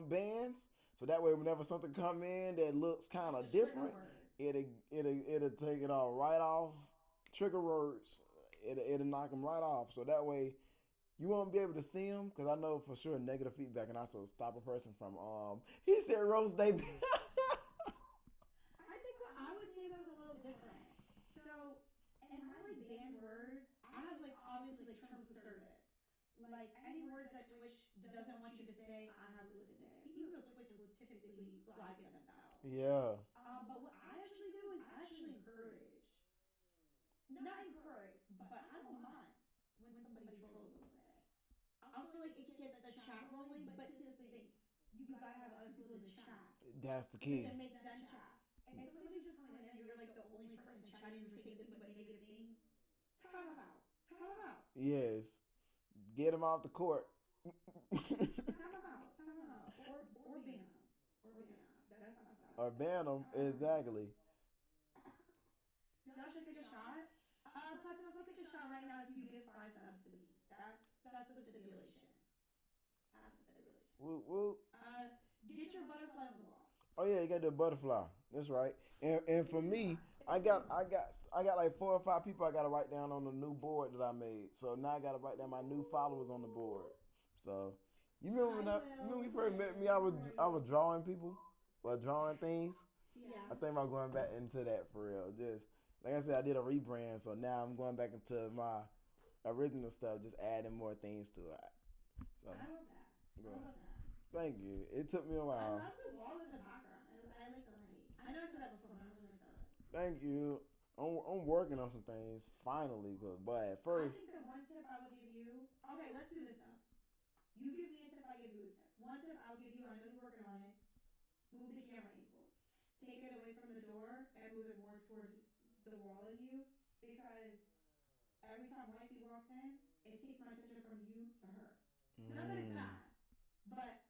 bans. So that way, whenever something come in that looks kind of different, it'll take it all right off. Trigger words, it'll knock them right off. So that way, you won't be able to see them because I know for sure negative feedback can also stop a person from He said roast they. I think what I would say though is a little different. So, and I like banned words. I have like obviously like terms of service. Like any words that Twitch doesn't want you to say, I have listed it. Even though Twitch will typically flag it themselves. Yeah. But what I actually do is I actually encourage. Not encourage, but I don't mind when somebody trolls a little bit. I feel like it gets the chat rolling, but this is the thing. You gotta have other people in the chat. That's the Because key. it makes them chat. And if somebody's just coming in and you're like the only person chatting and you're saying nothing but negative things, time them out. Time them out. Yes. Get him off the court. Time them out. Time them out. Or ban them. Or ban them. That's how Or ban them. Exactly. Y'all should take a shot. Platinum, let's take a shot right now if you give 5 subs to me. That's the stipulation. That's the stipulation. We'll Get your butterfly on the wall. Oh yeah, you got the butterfly. That's right. And for me, I got like 4 or 5 people I gotta write down on the new board that I made. So now I gotta write down my new followers on the board. So you remember when we first met me, I was drawing people, drawing things. Yeah. I think I'm going back into that for real. Just like I said, I did a rebrand, so now I'm going back into my original stuff, just adding more things to it. So I love that. I love that. thank you. It took me a I while. love the wall in the background. I like the light. I know I said that before, but I really like the light. Thank you. I'm working on some things finally, but at first. I think the one tip I will give you. Okay, let's do this now. You give me a tip, I give you a tip. One tip I'll give you. I know you're working on it. Move the camera angle. Take it away from the door and move it more towards the wall in you, because every time wifey walks in, it takes my attention from you to her. Not that it's bad, but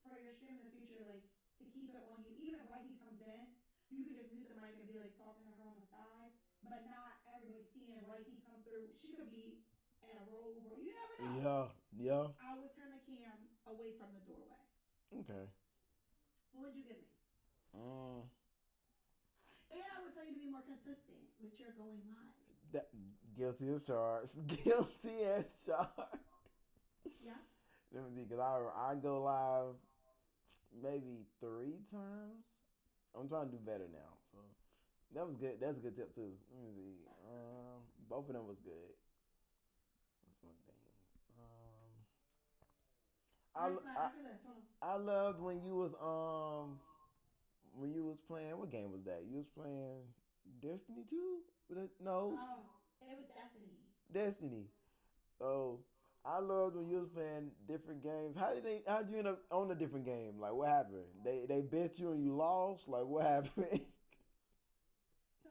for your stream in the future, like to keep it on you. Even if wifey comes in, you could just mute the mic and be like talking to her on the side, but not everybody seeing wifey come through. She could be in a robe, or you never know. Yeah. I would turn the cam away from the doorway. Okay. What would you give me? And I would tell you to be more consistent with your going live. That guilty as charged. Guilty as charged. Yeah. Let me see, cause I go live maybe 3 times. I'm trying to do better now, so that was good. That's a good tip too. Let me see. Both of them was good. That's one thing. After this, hold on. I loved when you was playing. What game was that? You was playing Destiny 2? No. Oh, it was Destiny. Destiny. Oh, I loved when you was playing different games. How did you end up on a different game? Like what happened? They bet you and you lost? Like what happened? So,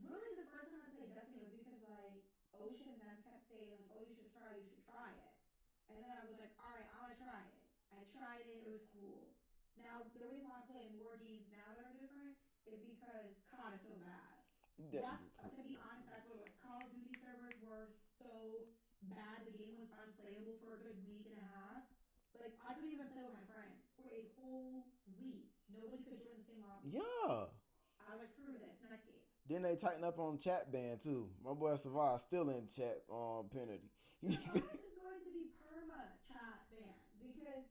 really the first time I played Destiny was because like Ocean and them kept saying like, oh, you should try it. And then I was like, alright, I'm gonna try it. I tried it, it was cool. Now, the reason why I'm playing more games now that are different is because COD is so bad. That's, to be honest, that's what it was. Call of Duty servers were so bad, the game was unplayable for a good week and a half. Like, I couldn't even play with my friends for a whole week. Nobody could join the same lobby. Yeah. I was like, screw this, next game. Then they tighten up on chat ban too. My boy Savard still in chat penalty. So this is going to be perma chat ban, because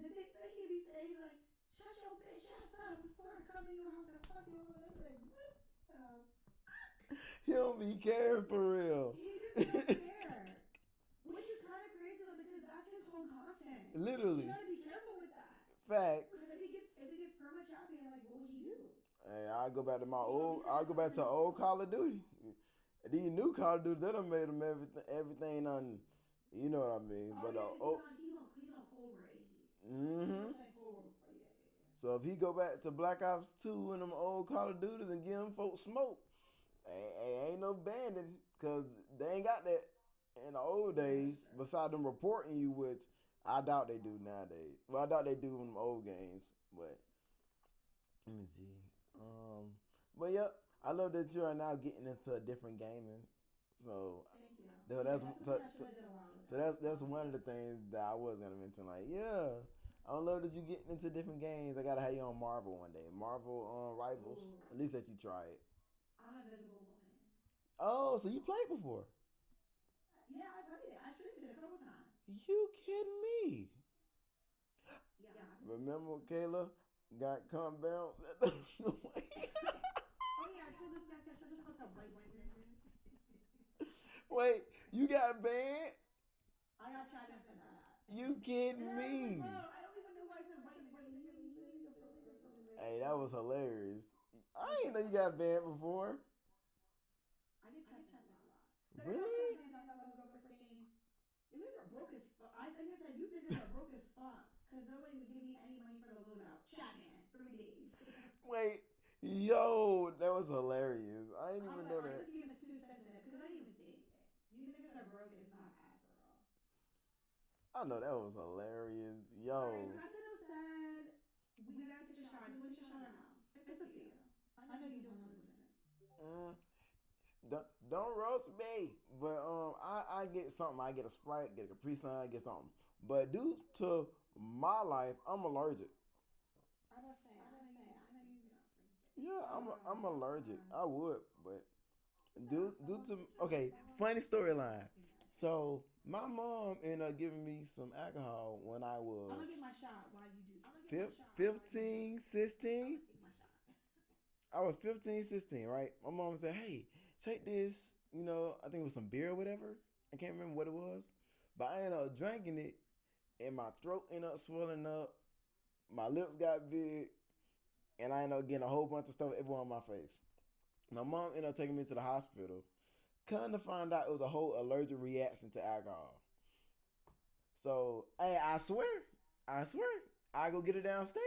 the thing that he be saying like, shut your bitch ass up before I come in your house and fuck you. Like, what? He don't be caring for real. He just don't care. Which is kind of crazy though, because that's his whole content. Literally. You gotta be careful with that. Facts. Because if he gets perma chat ban, like, what would he do? Hey, I'll go back to I'll go back to old Call of Duty. These new Call of Duty, they done made them everything on, you know what I mean. Oh, But yeah, he's on Cold War 80. Mm-hmm. He was playing Cold War before, yeah. So if he go back to Black Ops 2 and them old Call of Duties and give them folks smoke, ain't no banning, because they ain't got that in the old days, besides them reporting you, which I doubt they do nowadays. Well, I doubt they do in them old games, but let me see. But yep, I love that you are now getting into different gaming. So, Thank you. though that's Yeah, so, something I so, should've did a while ago. so that's one of the things that I was gonna mention. Like, yeah, I love that you getting into different games. I gotta have you on Marvel one day. Marvel Rivals. Ooh. At least that you try it. I'm Invisible Woman. Oh, so you played before? Yeah, I played it. I streamed it a couple times. You kidding me? Yeah. Remember Kayla got come bounce? Oh yeah, I told this guy, shut the fuck up, white nigga. Wait, you got banned? I got tried up for that. You kidding And I was like, me? bro, I don't even know why I said white nigga. Hey, that was hilarious. I didn't know you got banned before. I get tried up a lot. Really? Not long ago for saying, you guys are broke as fuck. I think I said, you niggas are broke as fuck. Because nobody would give me any money for the loadout. Chat man, 3 days. Wait, yo, that was hilarious. I didn't I was even like, know alright, that. this game is too sensitive. Because I didn't even say anything. You niggas are broke is not admirable. I know that was hilarious. Alright, Yo, President said, we gotta take a shot. Do you want to take a shot or no? It's up to you. I know you don't want to drink. mm, don't roast me. But I get something. I get a Sprite, get a Capri Sun, I get something. But due to my life, I'm allergic. I was saying, I know you don't drink it. Yeah, I'm allergic. I would, but due to okay, funny storyline. So my mom ended up giving me some alcohol when I I'm was gonna get my shot while you do that. 15, 16. Take my shot. I was 15, 16, right? My mom said, hey, take this, I think it was some beer or whatever. I can't remember what it was. But I ended up drinking it and my throat ended up swelling up. My lips got big and I ended up getting a whole bunch of stuff everywhere on my face. My mom ended up taking me to the hospital. Come to find out it was a whole allergic reaction to alcohol. So, hey, I swear, I go get it downstairs.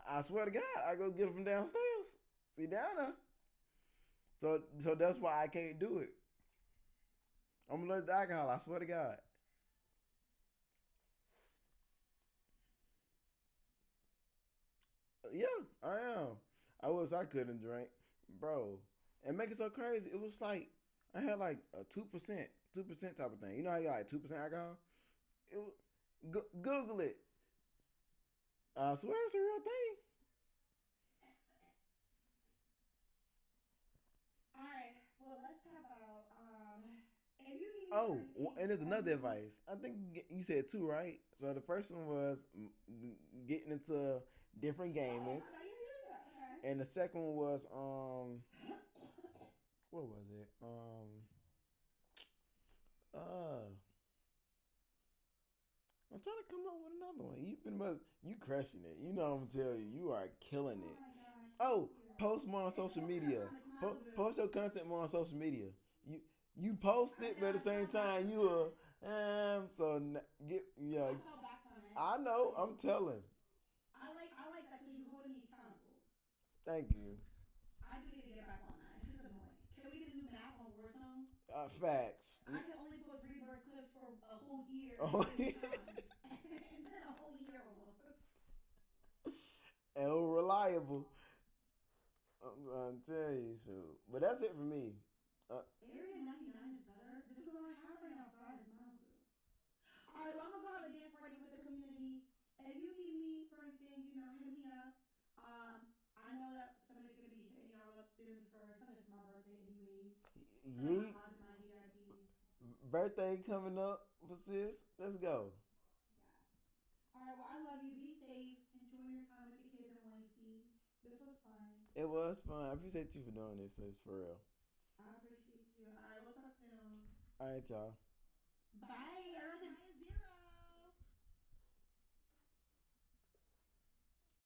I swear to God, I go get it from downstairs. See down there. So that's why I can't do it. I'm allergic to alcohol. I swear to God. Yeah, I am. I wish I couldn't drink, bro. And make it so crazy. It was like I had like a 2%, 2% type of thing. You know how you got like 2% alcohol? It was, Google it. I swear it's a real thing. Alright, well let's talk about if you need Oh, and there's another advice. I think you said two, right? So the first one was getting into different gamers, Okay. and the second one was what was it? Uh, I'm trying to come up with another one. You crushing it. You know what I'm telling you. You are killing it. my gosh. Oh, post more on social media. Post your content more on social media. You post it, but at the same time you get yeah. I fell back from it. I know. I'm telling. I like that because you're holding me accountable. Thank you. I do need to get back on that. It's just annoying. Can we get a new map on Warzone? Facts. I can only post rebirth clips for a whole year. Oh, It's been a whole year almost. and reliable. I'm trying to tell you, shoot. But that's it for me. Area 99 is better. This is all I have right now. 5 is Malibu. Alright, well, I'm gonna go have a dance party with the community. If you need me for anything, hit me up. I know that somebody's gonna be hitting y'all up soon for something for my birthday anyways. Yeet. My VIPs. Birthday coming up for sis. Let's go. Yeah. Alright, well, I love you. Be safe. Enjoy your time with the kids and wifey. This was fun. It was fun. I appreciate you for doing this, sis, for real. I appreciate you. Alright, we'll talk soon. All right, y'all. Bye.